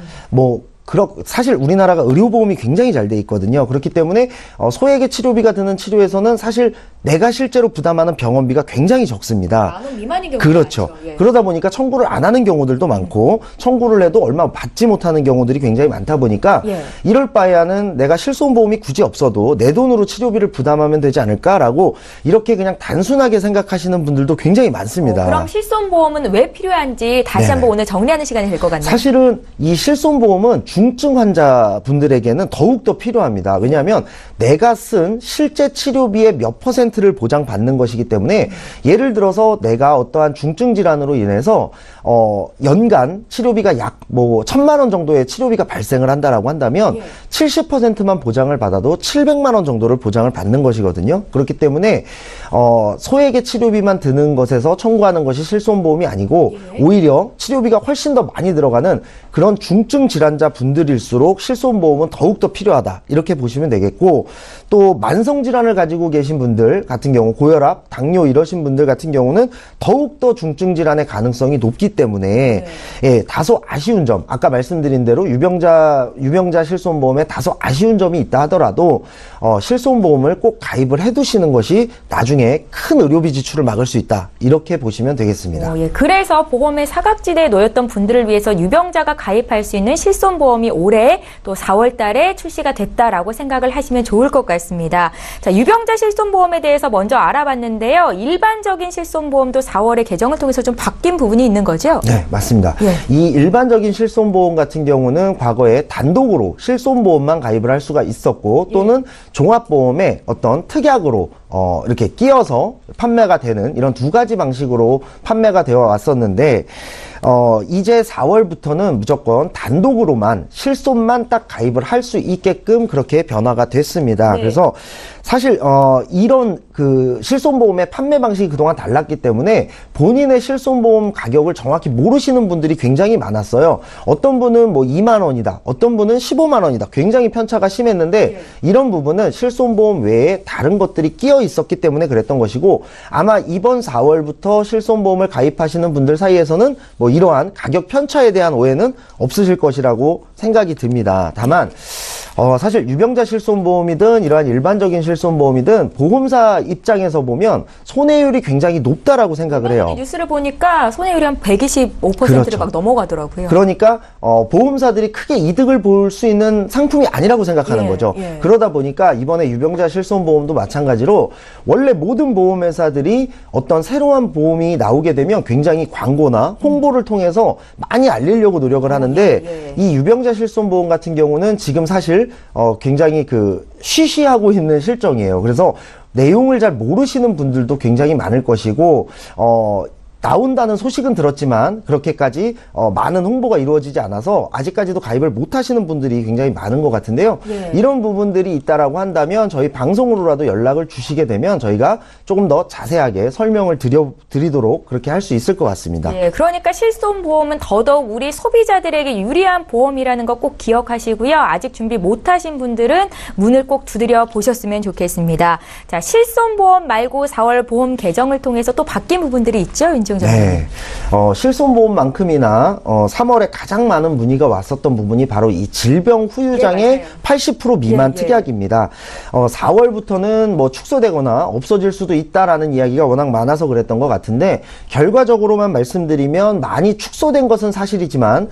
C: 사실 우리나라가 의료보험이 굉장히 잘 돼 있거든요. 그렇기 때문에 소액의 치료비가 드는 치료에서는 사실 내가 실제로 부담하는 병원비가 굉장히 적습니다.
A: 10,000원 미만인 경우가
C: 그렇죠.
A: 많죠.
C: 그러다 보니까 청구를 안 하는 경우들도 많고, 청구를 해도 얼마 받지 못하는 경우들이 굉장히 많다 보니까 이럴 바에는 내가 실손보험이 굳이 없어도 내 돈으로 치료비를 부담하면 되지 않을까라고 이렇게 그냥 단순하게 생각하시는 분들도 굉장히 많습니다.
A: 그럼 실손보험은 왜 필요한지 다시 한번 오늘 정리하는 시간이 될 것 같네요.
C: 사실은 이 실손보험은 중증 환자분들에게는 더욱더 필요합니다. 왜냐하면 내가 쓴 실제 치료비의 몇 %를 보장받는 것이기 때문에, 예를 들어서 내가 어떠한 중증 질환으로 인해서 연간 치료비가 약 1,000만 원 정도의 치료비가 발생을 한다라고 한다면 70%만 보장을 받아도 700만 원 정도를 보장을 받는 것이거든요. 그렇기 때문에 소액의 치료비만 드는 것에서 청구하는 것이 실손보험이 아니고 오히려 치료비가 훨씬 더 많이 들어가는 그런 중증 질환자 분들일수록 실손보험은 더욱더 필요하다, 이렇게 보시면 되겠고, 또 만성질환을 가지고 계신 분들 같은 경우, 고혈압, 당뇨 이러신 분들 같은 경우는 더욱더 중증 질환의 가능성이 높기 때문에 다소 아쉬운 점, 아까 말씀드린 대로 유병자 실손보험에 다소 아쉬운 점이 있다 하더라도 실손보험을 꼭 가입을 해두시는 것이 나중에 큰 의료비 지출을 막을 수 있다, 이렇게 보시면 되겠습니다.
A: 그래서 보험의 사각지대에 놓였던 분들을 위해서 유병자가 가입할 수 있는 실손보험이 올해 또 4월 달에 출시가 됐다라고 생각을 하시면 좋을 것 같습니다. 자, 유병자 실손보험에 대해서 먼저 알아봤는데요. 일반적인 실손보험도 4월에 개정을 통해서 좀 바뀐 부분이 있는 거죠?
C: 네, 맞습니다.
A: 예.
C: 이 일반적인 실손보험 같은 경우는 과거에 단독으로 실손보험만 가입을 할 수가 있었고 또는 종합보험에 어떤 특약으로 이렇게 끼어서 판매가 되는 이런 두 가지 방식으로 판매가 되어 왔었는데 이제 4월부터는 무조건 단독으로만 실손만 딱 가입을 할 수 있게끔 그렇게 변화가 됐습니다.
A: 네.
C: 그래서 사실 이런 그 실손보험의 판매 방식이 그동안 달랐기 때문에 본인의 실손보험 가격을 정확히 모르시는 분들이 굉장히 많았어요. 어떤 분은 뭐 2만 원이다, 어떤 분은 15만 원이다. 굉장히 편차가 심했는데 이런 부분은 실손보험 외에 다른 것들이 끼어 있었기 때문에 그랬던 것이고 아마 이번 4월부터 실손보험을 가입하시는 분들 사이에서는 뭐 이러한 가격 편차에 대한 오해는 없으실 것이라고 생각이 듭니다. 다만 사실 유병자 실손보험이든 이러한 일반적인 실손보험이든 보험사 입장에서 보면 손해율이 굉장히 높다라고 생각을 해요.
A: 뉴스를 보니까 손해율이 한 125%를
C: 그렇죠.
A: 막 넘어가더라고요.
C: 그러니까 보험사들이 크게 이득을 볼 수 있는 상품이 아니라고 생각하는 거죠. 그러다 보니까 이번에 유병자 실손보험도 마찬가지로 원래 모든 보험회사들이 어떤 새로운 보험이 나오게 되면 굉장히 광고나 홍보를 통해서 많이 알리려고 노력을 하는데 이 유병자 실손보험 같은 경우는 지금 사실 굉장히 쉬쉬하고 있는 실정이에요. 그래서 내용을 잘 모르시는 분들도 굉장히 많을 것이고 나온다는 소식은 들었지만 그렇게까지 많은 홍보가 이루어지지 않아서 아직까지도 가입을 못 하시는 분들이 굉장히 많은 것 같은데요. 이런 부분들이 있다라고 한다면 저희 방송으로라도 연락을 주시게 되면 저희가 조금 더 자세하게 설명을 드리도록 그렇게 할 수 있을 것 같습니다.
A: 네, 그러니까 실손보험은 더더욱 우리 소비자들에게 유리한 보험이라는 거 꼭 기억하시고요. 아직 준비 못 하신 분들은 문을 꼭 두드려 보셨으면 좋겠습니다. 자, 실손보험 말고 4월 보험 개정을 통해서 또 바뀐 부분들이 있죠,
C: 네, 실손보험만큼이나 3월에 가장 많은 문의가 왔었던 부분이 바로 이 질병 후유장의 80% 미만 특약입니다. 4월부터는 뭐 축소되거나 없어질 수도 있다라는 이야기가 워낙 많아서 그랬던 것 같은데 결과적으로만 말씀드리면 많이 축소된 것은 사실이지만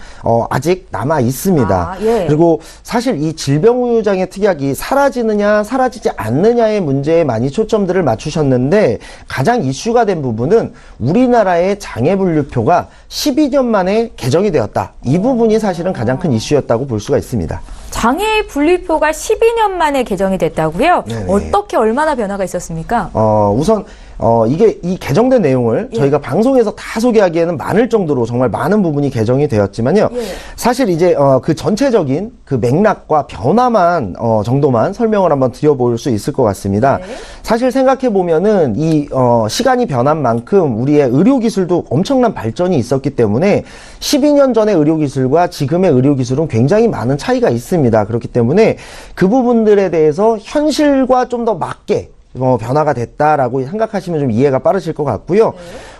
C: 아직 남아 있습니다. 그리고 사실 이 질병 후유장의 특약이 사라지느냐 사라지지 않느냐의 문제에 많이 초점들을 맞추셨는데 가장 이슈가 된 부분은 우리나라의 장애분류표가 12년 만에 개정이 되었다. 이 부분이 사실은 가장 큰 이슈였다고 볼 수가 있습니다.
A: 장애분류표가 12년 만에 개정이 됐다고요? 네네. 어떻게 얼마나 변화가 있었습니까?
C: 우선 이 개정된 내용을 저희가 방송에서 다 소개하기에는 많을 정도로 정말 많은 부분이 개정이 되었지만요. 사실 이제 그 전체적인 그 맥락과 변화만 정도만 설명을 한번 드려볼 수 있을 것 같습니다. 사실 생각해 보면은 이 시간이 변한 만큼 우리의 의료기술도 엄청난 발전이 있었기 때문에 12년 전의 의료기술과 지금의 의료기술은 굉장히 많은 차이가 있습니다. 그렇기 때문에 그 부분들에 대해서 현실과 좀 더 맞게 변화가 됐다라고 생각하시면 좀 이해가 빠르실 것 같고요.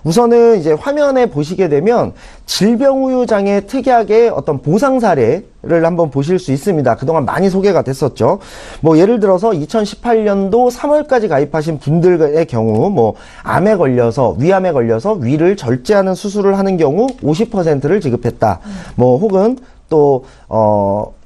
C: 우선은 이제 화면에 보시게 되면 질병후유장애 특약의 어떤 보상 사례를 한번 보실 수 있습니다. 그동안 많이 소개가 됐었죠. 뭐 예를 들어서 2018년도 3월까지 가입하신 분들의 경우 뭐 암에 걸려서 위암에 걸려서 위를 절제하는 수술을 하는 경우 50%를 지급했다. 뭐 혹은 또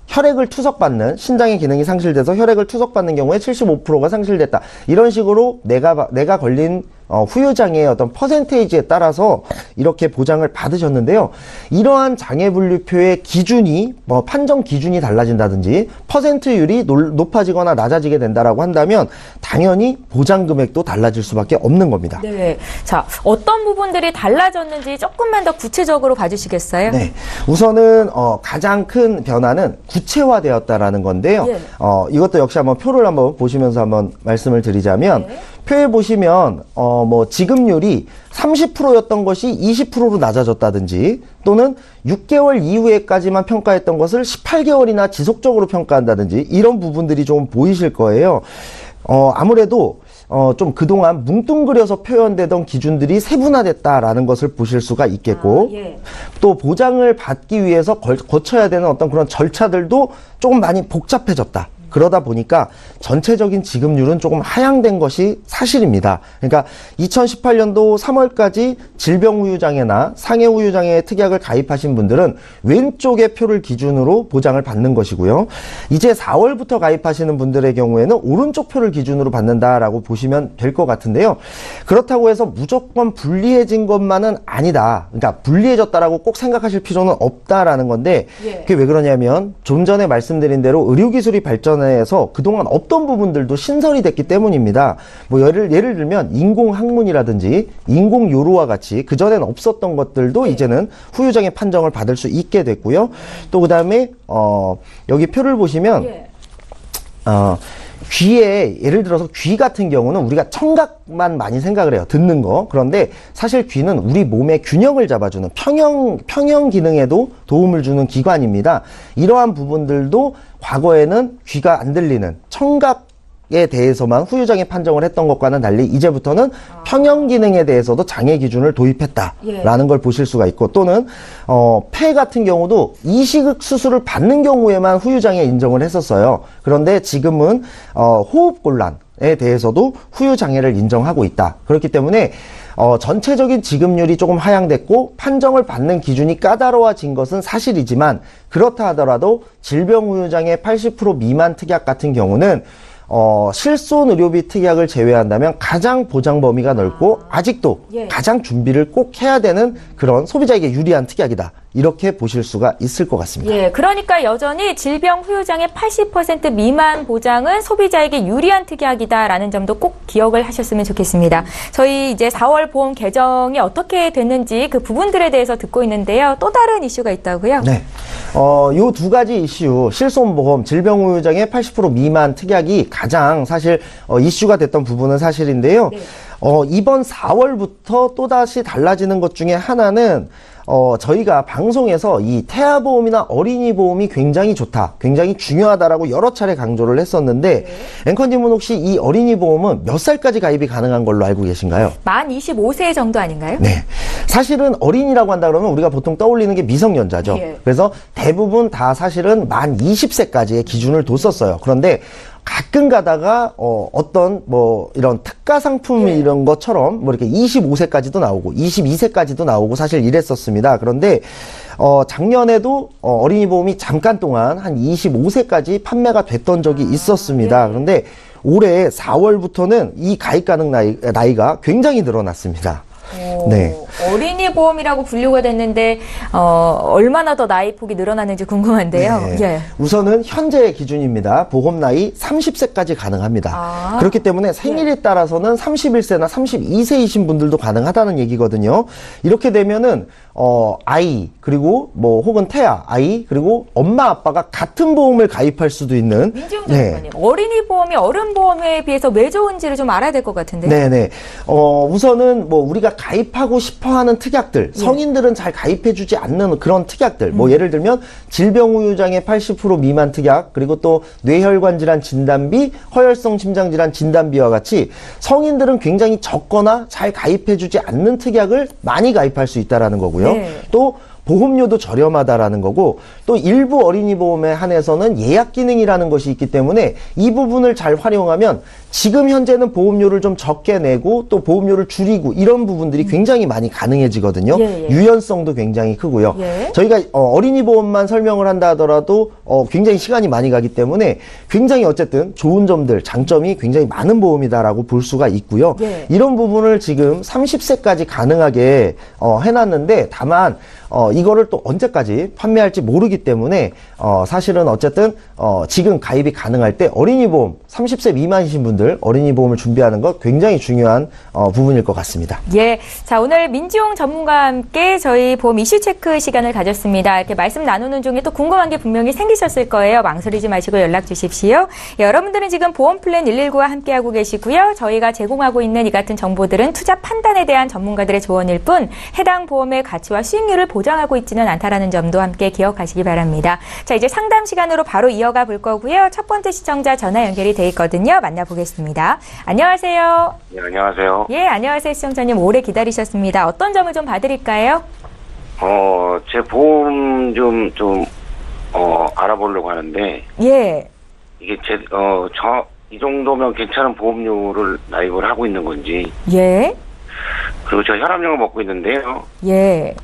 C: 혈액을 투석받는 신장의 기능이 상실돼서 혈액을 투석받는 경우에 75%가 상실됐다. 이런 식으로 내가 걸린 후유장애의 어떤 퍼센테이지에 따라서 이렇게 보장을 받으셨는데요. 이러한 장애분류표의 기준이 판정 기준이 달라진다든지 퍼센트율이 높아지거나 낮아지게 된다라고 한다면 당연히 보장 금액도 달라질 수밖에 없는 겁니다.
A: 네. 자, 어떤 부분들이 달라졌는지 조금만 더 구체적으로 봐주시겠어요?
C: 네. 우선은 가장 큰 변화는 구체화되었다라는 건데요. 이것도 역시 한번 표를 한번 보시면서 한번 말씀을 드리자면 표에 보시면 뭐 지급률이 30%였던 것이 20%로 낮아졌다든지 또는 6개월 이후에까지만 평가했던 것을 18개월이나 지속적으로 평가한다든지 이런 부분들이 좀 보이실 거예요. 아무래도 좀 그동안 뭉뚱그려서 표현되던 기준들이 세분화됐다라는 것을 보실 수가 있겠고 또 보장을 받기 위해서 거쳐야 되는 어떤 그런 절차들도 조금 많이 복잡해졌다. 그러다 보니까 전체적인 지급률은 조금 하향된 것이 사실입니다. 그러니까 2018년도 3월까지 질병후유장애나 상해후유장애 특약을 가입하신 분들은 왼쪽의 표를 기준으로 보장을 받는 것이고요. 이제 4월부터 가입하시는 분들의 경우에는 오른쪽 표를 기준으로 받는다라고 보시면 될 것 같은데요. 그렇다고 해서 무조건 불리해진 것만은 아니다. 그러니까 불리해졌다라고 꼭 생각하실 필요는 없다라는 건데 그게 왜 그러냐면 좀 전에 말씀드린 대로 의료기술이 발전해서 그동안 없던 부분들도 신설이 됐기 때문입니다. 뭐 예를 들면 인공항문이라든지 인공요로와 같이 그전엔 없었던 것들도 이제는 후유장애 판정을 받을 수 있게 됐고요. 또 그 다음에 여기 표를 보시면 귀에 예를 들어서 귀 같은 경우는 우리가 청각만 많이 생각을 해요. 듣는 거. 그런데 사실 귀는 우리 몸의 균형을 잡아주는 평형 기능에도 도움을 주는 기관입니다. 이러한 부분들도 과거에는 귀가 안 들리는 청각에 대해서만 후유장애 판정을 했던 것과는 달리 이제부터는 평형 기능에 대해서도 장애 기준을 도입했다라는 걸 보실 수가 있고 또는 폐 같은 경우도 이식 수술을 받는 경우에만 후유장애 인정을 했었어요. 그런데 지금은 호흡곤란에 대해서도 후유장애를 인정하고 있다. 그렇기 때문에 전체적인 지급률이 조금 하향됐고 판정을 받는 기준이 까다로워진 것은 사실이지만 그렇다 하더라도 질병후유장애 80% 미만 특약 같은 경우는 실손 의료비 특약을 제외한다면 가장 보장 범위가 넓고 아직도 가장 준비를 꼭 해야 되는 그런 소비자에게 유리한 특약이다. 이렇게 보실 수가 있을 것 같습니다.
A: 예, 그러니까 여전히 질병 후유장애 80% 미만 보장은 소비자에게 유리한 특약이다라는 점도 꼭 기억을 하셨으면 좋겠습니다. 저희 이제 4월 보험 개정이 어떻게 됐는지 그 부분들에 대해서 듣고 있는데요. 또 다른 이슈가 있다고요?
C: 네. 요 두 가지 이슈, 실손보험, 질병 후유장애 80% 미만 특약이 가장 사실 이슈가 됐던 부분은 사실인데요. 이번 4월부터 또다시 달라지는 것 중에 하나는 저희가 방송에서 이 태아보험이나 어린이 보험이 굉장히 좋다, 굉장히 중요하다라고 여러 차례 강조를 했었는데 앵커님은 혹시 이 어린이 보험은 몇 살까지 가입이 가능한 걸로 알고 계신가요?
A: 만 25세 정도 아닌가요?
C: 네. 사실은 어린이라고 한다 그러면 우리가 보통 떠올리는 게 미성년자죠. 그래서 대부분 다 사실은 만 20세까지의 기준을 뒀었어요. 그런데 가끔 가다가 어떤 뭐 이런 특가 상품 이런 것처럼 뭐 이렇게 25세까지도 나오고 22세까지도 나오고 사실 이랬었습니다. 그런데 작년에도 어린이 보험이 잠깐 동안 한 25세까지 판매가 됐던 적이 있었습니다. 그런데 올해 4월부터는 이 가입 가능 나이가 굉장히 늘어났습니다. 네.
A: 어린이 보험이라고 분류가 됐는데 얼마나 더 나이 폭이 늘어나는지 궁금한데요.
C: 네. 우선은 현재의 기준입니다. 보험 나이 30세까지 가능합니다. 그렇기 때문에 생일에 따라서는 31세나 32세이신 분들도 가능하다는 얘기거든요. 이렇게 되면은 아이 그리고 뭐 혹은 태아 아이 그리고 엄마 아빠가 같은 보험을 가입할 수도 있는
A: 민지영 전문가님 어린이 보험이 어른 보험에 비해서 왜 좋은지를 좀 알아야 될 것 같은데.
C: 네네. 우선은 뭐 우리가 가입하고 싶어하는 특약들 성인들은 잘 가입해주지 않는 그런 특약들 뭐 예를 들면 질병후유장애 80% 미만 특약 그리고 또 뇌혈관 질환 진단비 허혈성 심장질환 진단비와 같이 성인들은 굉장히 적거나 잘 가입해주지 않는 특약을 많이 가입할 수 있다라는 거고요. 또 보험료도 저렴하다라는 거고 또 일부 어린이 보험에 한해서는 예약 기능이라는 것이 있기 때문에 이 부분을 잘 활용하면 지금 현재는 보험료를 좀 적게 내고 또 보험료를 줄이고 이런 부분들이 굉장히 많이 가능해지거든요. 유연성도 굉장히 크고요. 저희가 어린이 보험만 설명을 한다 하더라도 굉장히 시간이 많이 가기 때문에 굉장히 어쨌든 좋은 점들, 장점이 굉장히 많은 보험이다라고 볼 수가 있고요. 이런 부분을 지금 30세까지 가능하게 해놨는데 다만 이거를 또 언제까지 판매할지 모르기 때문에 사실은 어쨌든 지금 가입이 가능할 때 어린이 보험 30세 미만이신 분들 어린이 보험을 준비하는 것 굉장히 중요한 부분일 것 같습니다.
A: 예, 자 오늘 민지용 전문가와 함께 저희 보험 이슈 체크 시간을 가졌습니다. 이렇게 말씀 나누는 중에 또 궁금한 게 분명히 생기셨을 거예요. 망설이지 마시고 연락 주십시오. 예, 여러분들은 지금 보험 플랜 119와 함께하고 계시고요. 저희가 제공하고 있는 이 같은 정보들은 투자 판단에 대한 전문가들의 조언일 뿐 해당 보험의 가치와 수익률을 보장하고 있지는 않다라는 점도 함께 기억하시기 바랍니다. 자, 이제 상담 시간으로 바로 이어가 볼 거고요. 첫 번째 시청자 전화 연결이 돼 있거든요. 만나보겠습니다. 안녕하세요.
D: 네, 안녕하세요.
A: 예, 안녕하세요. 시청자님 오래 기다리셨습니다. 어떤 점을 좀 봐드릴까요?
D: 제 보험 좀 알아보려고 하는데.
A: 예.
D: 이게 이 정도면 괜찮은 보험료를 나입을 하고 있는 건지.
A: 예.
D: 그리고 제가 혈압약을 먹고 있는데요.
A: 예.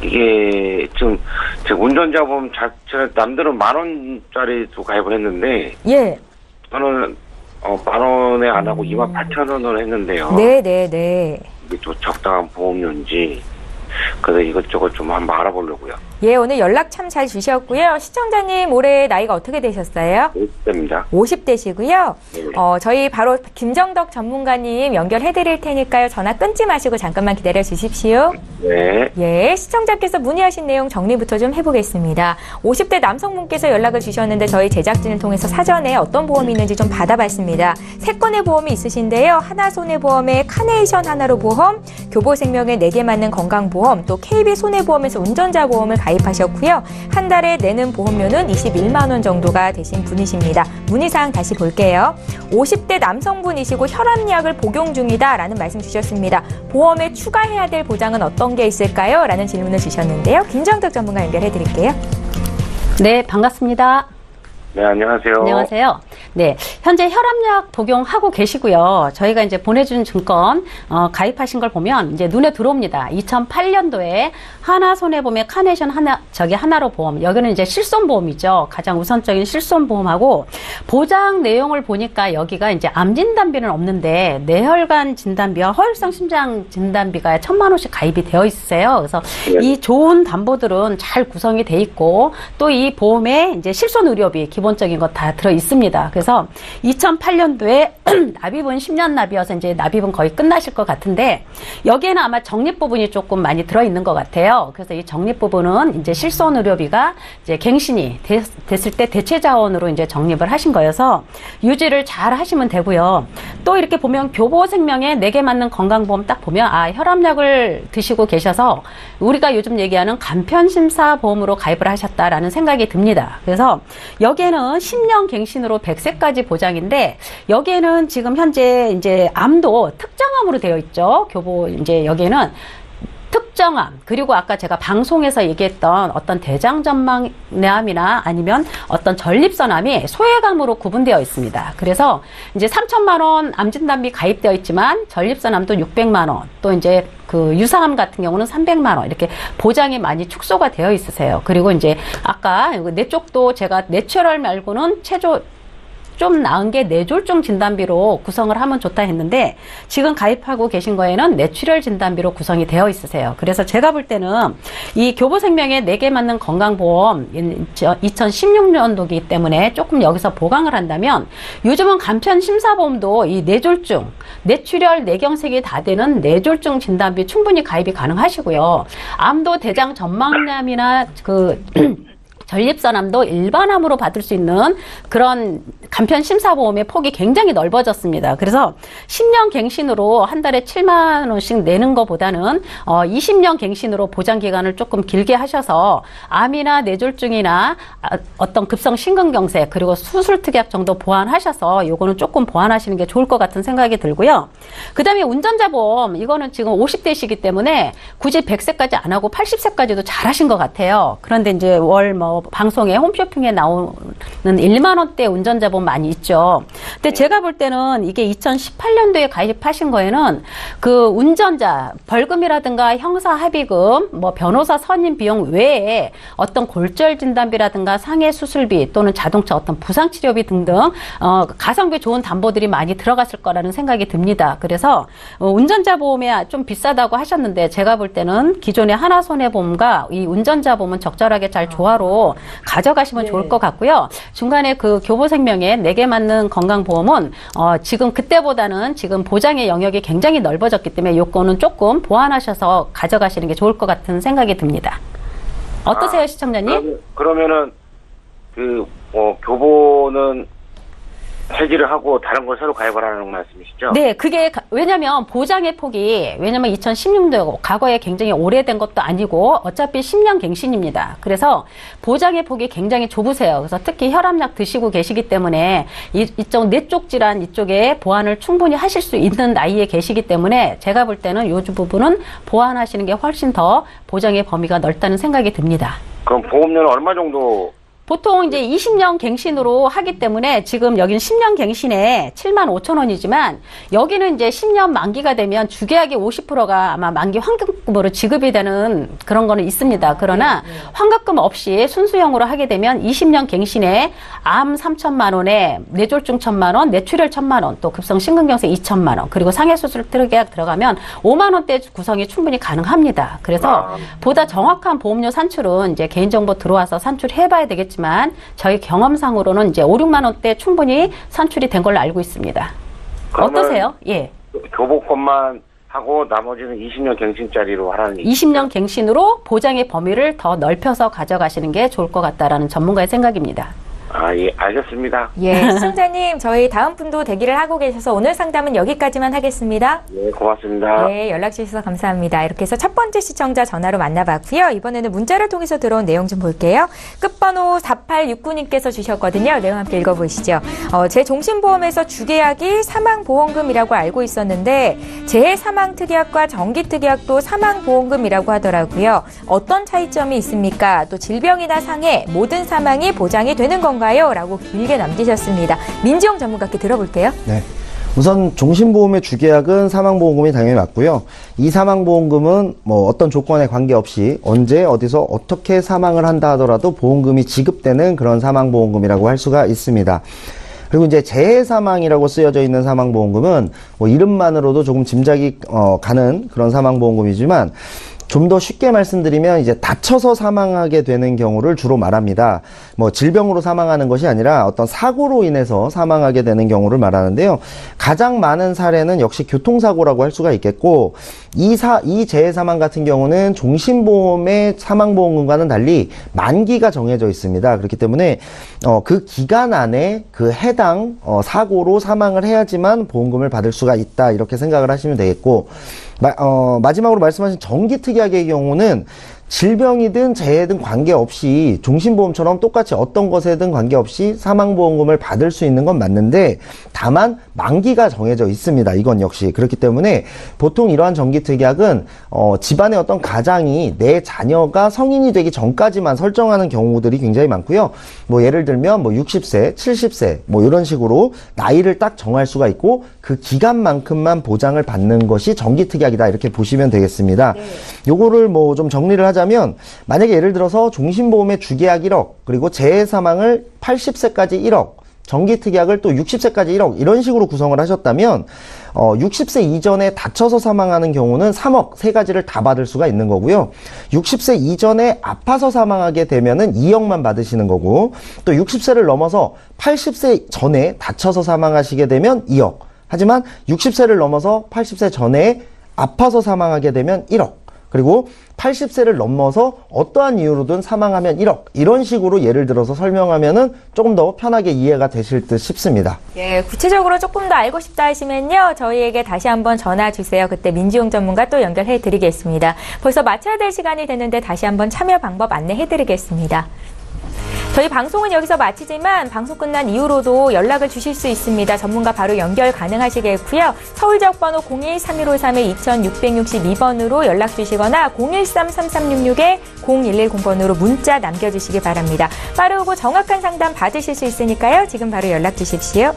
D: 이게 지금 제 운전자 보험 자체 남들은 10,000원짜리도 가입을 했는데.
A: 예.
D: 저는 10,000원에 안 하고 28,000원을 했는데요.
A: 네네네.
D: 이게 좀 적당한 보험료인지. 그래서 이것저것 좀 한번 알아보려고요.
A: 예, 오늘 연락 참 잘 주셨고요. 시청자님 올해 나이가 어떻게 되셨어요?
D: 50대입니다.
A: 50대시고요.
D: 네.
A: 저희 바로 김정덕 전문가님 연결해 드릴 테니까요. 전화 끊지 마시고 잠깐만 기다려 주십시오.
D: 네.
A: 예, 시청자께서 문의하신 내용 정리부터 좀 해보겠습니다. 50대 남성분께서 연락을 주셨는데 저희 제작진을 통해서 사전에 어떤 보험이 있는지 좀 받아봤습니다. 3건의 보험이 있으신데요. 하나손해보험의 카네이션 하나로 보험, 교보생명의 4개 맞는 건강보험, 또 KB손해보험에서 운전자 보험을 가입하셨고요. 한 달에 내는 보험료는 21만 원 정도가 되신 분이십니다. 문의사항 다시 볼게요. 50대 남성분이시고 혈압약을 복용 중이다라는 말씀 주셨습니다. 보험에 추가해야 될 보장은 어떤 게 있을까요? 라는 질문을 주셨는데요. 김정덕 전문가 연결해 드릴게요.
B: 네, 반갑습니다.
D: 네, 안녕하세요.
B: 안녕하세요. 네, 현재 혈압약 복용하고 계시고요. 저희가 이제 보내준 증권 가입하신 걸 보면 이제 눈에 들어옵니다. 2008년도에 하나손해보험의 카네이션 하나로 보험. 여기는 이제 실손보험이죠. 가장 우선적인 실손보험하고 보장 내용을 보니까 여기가 이제 암 진단비는 없는데 뇌혈관 진단비와 허혈성 심장 진단비가 1,000만 원씩 가입이 되어 있으세요. 그래서 이 좋은 담보들은 잘 구성이 돼 있고 또 이 보험에 이제 실손 의료비 기본적인 거 다 들어 있습니다. 그래서 2008년도에 납입은 10년 납이어서 이제 납입은 거의 끝나실 것 같은데 여기에는 아마 적립 부분이 조금 많이 들어 있는 것 같아요. 그래서 이 적립 부분은 이제 실손 의료비가 이제 갱신이 됐을 때 대체 자원으로 이제 적립을 하신 거여서 유지를 잘 하시면 되고요. 또 이렇게 보면 교보생명에 4개 맞는 건강보험 딱 보면 혈압약을 드시고 계셔서 우리가 요즘 얘기하는 간편심사 보험으로 가입을 하셨다라는 생각이 듭니다. 그래서 여기에는 10년 갱신으로 100세까지 보장인데 여기에는 지금 현재 이제 암도 특정암으로 되어 있죠. 교보 이제 여기에는 특정암 그리고 아까 제가 방송에서 얘기했던 어떤 대장전망암이나 아니면 어떤 전립선암이 소외감으로 구분되어 있습니다. 그래서 이제 3,000만 원 암진단비 가입되어 있지만 전립선암도 600만 원, 또 이제 그 유사암 같은 경우는 300만 원 이렇게 보장이 많이 축소가 되어 있으세요. 그리고 이제 아까 내 쪽도 제가 내추럴 말고는 좀 나은 게 뇌졸중 진단비로 구성을 하면 좋다 했는데 지금 가입하고 계신 거에는 뇌출혈 진단비로 구성이 되어 있으세요. 그래서 제가 볼 때는 이 교보생명에 4개 맞는 건강보험 2016년도이기 때문에 조금 여기서 보강을 한다면 요즘은 간편심사보험도 이 뇌졸중, 뇌출혈, 뇌경색이 다 되는 뇌졸중 진단비 충분히 가입이 가능하시고요. 암도 대장 전망암이나 전립선암도 일반암으로 받을 수 있는 그런 간편심사보험의 폭이 굉장히 넓어졌습니다. 그래서 10년 갱신으로 한 달에 7만 원씩 내는 것보다는 20년 갱신으로 보장기간을 조금 길게 하셔서 암이나 뇌졸중이나 어떤 급성 심근경색 그리고 수술특약 정도 보완하셔서 요거는 조금 보완하시는 게 좋을 것 같은 생각이 들고요. 그 다음에 운전자보험 이거는 지금 50대시기 때문에 굳이 100세까지 안 하고 80세까지도 잘하신 것 같아요. 그런데 이제 방송에 홈쇼핑에 나오는 1만 원대 운전자 보험 많이 있죠. 근데 제가 볼 때는 이게 2018년도에 가입하신 거에는 그 운전자 벌금이라든가 형사 합의금, 변호사 선임 비용 외에 어떤 골절 진단비라든가 상해 수술비 또는 자동차 어떤 부상 치료비 등등 가성비 좋은 담보들이 많이 들어갔을 거라는 생각이 듭니다. 그래서 운전자 보험이 좀 비싸다고 하셨는데 제가 볼 때는 기존의 하나손해보험과 이 운전자 보험은 적절하게 잘 조화로 가져가시면 좋을 것 같고요. 중간에 그 교보생명에 4개 맞는 건강보험은 지금 그때보다는 지금 보장의 영역이 굉장히 넓어졌기 때문에 요거는 조금 보완하셔서 가져가시는 게 좋을 것 같은 생각이 듭니다. 어떠세요, 시청자님?
D: 그러면은 교보는 해지를 하고 다른 걸 새로 가입을 하는 말씀이시죠?
B: 네, 그게 왜냐면 보장의 폭이 2016년도고 과거에 굉장히 오래된 것도 아니고 어차피 10년 갱신입니다. 그래서 보장의 폭이 굉장히 좁으세요. 그래서 특히 혈압약 드시고 계시기 때문에 이쪽 뇌쪽 질환 이쪽에 보완을 충분히 하실 수 있는 나이에 계시기 때문에 제가 볼 때는 요 부분은 보완하시는 게 훨씬 더 보장의 범위가 넓다는 생각이 듭니다.
D: 그럼 보험료는 얼마 정도
B: 보통 이제 20년 갱신으로 하기 때문에 지금 여기는 10년 갱신에 75,000원이지만 여기는 이제 10년 만기가 되면 주계약의 50%가 아마 만기 환급금으로 지급이 되는 그런 거는 있습니다. 그러나 환급금 없이 순수형으로 하게 되면 20년 갱신에 암 3,000만 원에 뇌졸중 1,000만 원, 뇌출혈 1,000만 원, 또 급성 심근경색 2,000만 원, 그리고 상해수술 특약계약 들어가면 5만 원대 구성이 충분히 가능합니다. 그래서 보다 정확한 보험료 산출은 이제 개인정보 들어와서 산출해봐야 되겠지만 저희 경험상으로는 이제 5, 6만 원대 충분히 산출이 된 걸로 알고 있습니다. 어떠세요? 예.
D: 교복권만 하고 나머지는 20년 갱신짜리로 하라는 얘기.
B: 20년 갱신으로 보장의 범위를 더 넓혀서 가져가시는 게 좋을 것 같다라는 전문가의 생각입니다.
D: 아, 예, 알겠습니다.
A: 예, 시청자님, 저희 다음 분도 대기를 하고 계셔서 오늘 상담은 여기까지만 하겠습니다.
D: 예, 고맙습니다.
A: 네, 연락 주셔서 감사합니다. 이렇게 해서 첫 번째 시청자 전화로 만나봤고요. 이번에는 문자를 통해서 들어온 내용 좀 볼게요. 끝번호 4869님께서 주셨거든요. 내용 함께 읽어보시죠. 제 종신보험에서 주계약이 사망보험금이라고 알고 있었는데 재해사망특약과 정기특약도 사망보험금이라고 하더라고요. 어떤 차이점이 있습니까? 또 질병이나 상해, 모든 사망이 보장이 되는 건가요? 라고 길게 남기셨습니다. 민지영 전문가께 들어볼게요.
C: 네. 우선 종신보험의 주계약은 사망보험금이 당연히 맞고요. 이 사망보험금은 뭐 어떤 조건에 관계없이 언제 어디서 어떻게 사망을 한다 하더라도 보험금이 지급되는 그런 사망보험금이라고 할 수가 있습니다. 그리고 이제 재해사망이라고 쓰여져 있는 사망보험금은 뭐 이름만으로도 조금 짐작이 가는 그런 사망보험금이지만 좀 더 쉽게 말씀드리면 이제 다쳐서 사망하게 되는 경우를 주로 말합니다. 뭐 질병으로 사망하는 것이 아니라 어떤 사고로 인해서 사망하게 되는 경우를 말하는데요. 가장 많은 사례는 역시 교통사고라고 할 수가 있겠고 이 재해 사망 같은 경우는 종신보험의 사망보험금과는 달리 만기가 정해져 있습니다. 그렇기 때문에 그 기간 안에 그 해당 사고로 사망을 해야지만 보험금을 받을 수가 있다 이렇게 생각을 하시면 되겠고 마지막으로 말씀하신 정기특약의 경우는 질병이든 재해든 관계없이 종신보험처럼 똑같이 어떤 것에든 관계없이 사망보험금을 받을 수 있는 건 맞는데 다만 만기가 정해져 있습니다. 이건 역시 그렇기 때문에 보통 이러한 정기특약은 집안의 어떤 가장이 내 자녀가 성인이 되기 전까지만 설정하는 경우들이 굉장히 많고요. 뭐 예를 들면 뭐 60세, 70세 뭐 이런 식으로 나이를 딱 정할 수가 있고 그 기간만큼만 보장을 받는 것이 정기특약이다 이렇게 보시면 되겠습니다. 요거를 뭐 좀 정리를 하자면 만약에 예를 들어서 종신보험의 주계약 1억 그리고 재해사망을 80세까지 1억 정기특약을 또 60세까지 1억 이런 식으로 구성을 하셨다면 60세 이전에 다쳐서 사망하는 경우는 3억 세 가지를 다 받을 수가 있는 거고요. 60세 이전에 아파서 사망하게 되면은 2억만 받으시는 거고 또 60세를 넘어서 80세 전에 다쳐서 사망하시게 되면 2억 하지만 60세를 넘어서 80세 전에 아파서 사망하게 되면 1억 그리고 80세를 넘어서 어떠한 이유로든 사망하면 1억 이런 식으로 예를 들어서 설명하면은 조금 더 편하게 이해가 되실 듯 싶습니다.
A: 예, 구체적으로 조금 더 알고 싶다 하시면요. 저희에게 다시 한번 전화 주세요. 그때 민지용 전문가 또 연결해 드리겠습니다. 벌써 마쳐야 될 시간이 됐는데 다시 한번 참여 방법 안내해 드리겠습니다. 저희 방송은 여기서 마치지만 방송 끝난 이후로도 연락을 주실 수 있습니다. 전문가 바로 연결 가능하시겠고요. 서울 지역번호 02-3153-2662번으로 연락 주시거나 013-3366-0110번으로 문자 남겨주시기 바랍니다. 빠르고 정확한 상담 받으실 수 있으니까요. 지금 바로 연락 주십시오.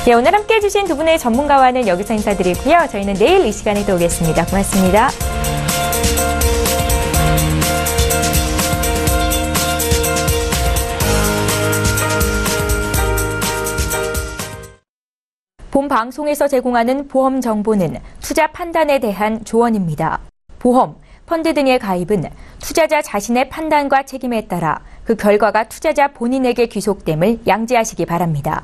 A: 예, 오늘 함께해 주신 두 분의 전문가와는 여기서 인사드리고요. 저희는 내일 이 시간에 또 오겠습니다. 고맙습니다. 본 방송에서 제공하는 보험 정보는 투자 판단에 대한 조언입니다. 보험, 펀드 등의 가입은 투자자 자신의 판단과 책임에 따라 그 결과가 투자자 본인에게 귀속됨을 양지하시기 바랍니다.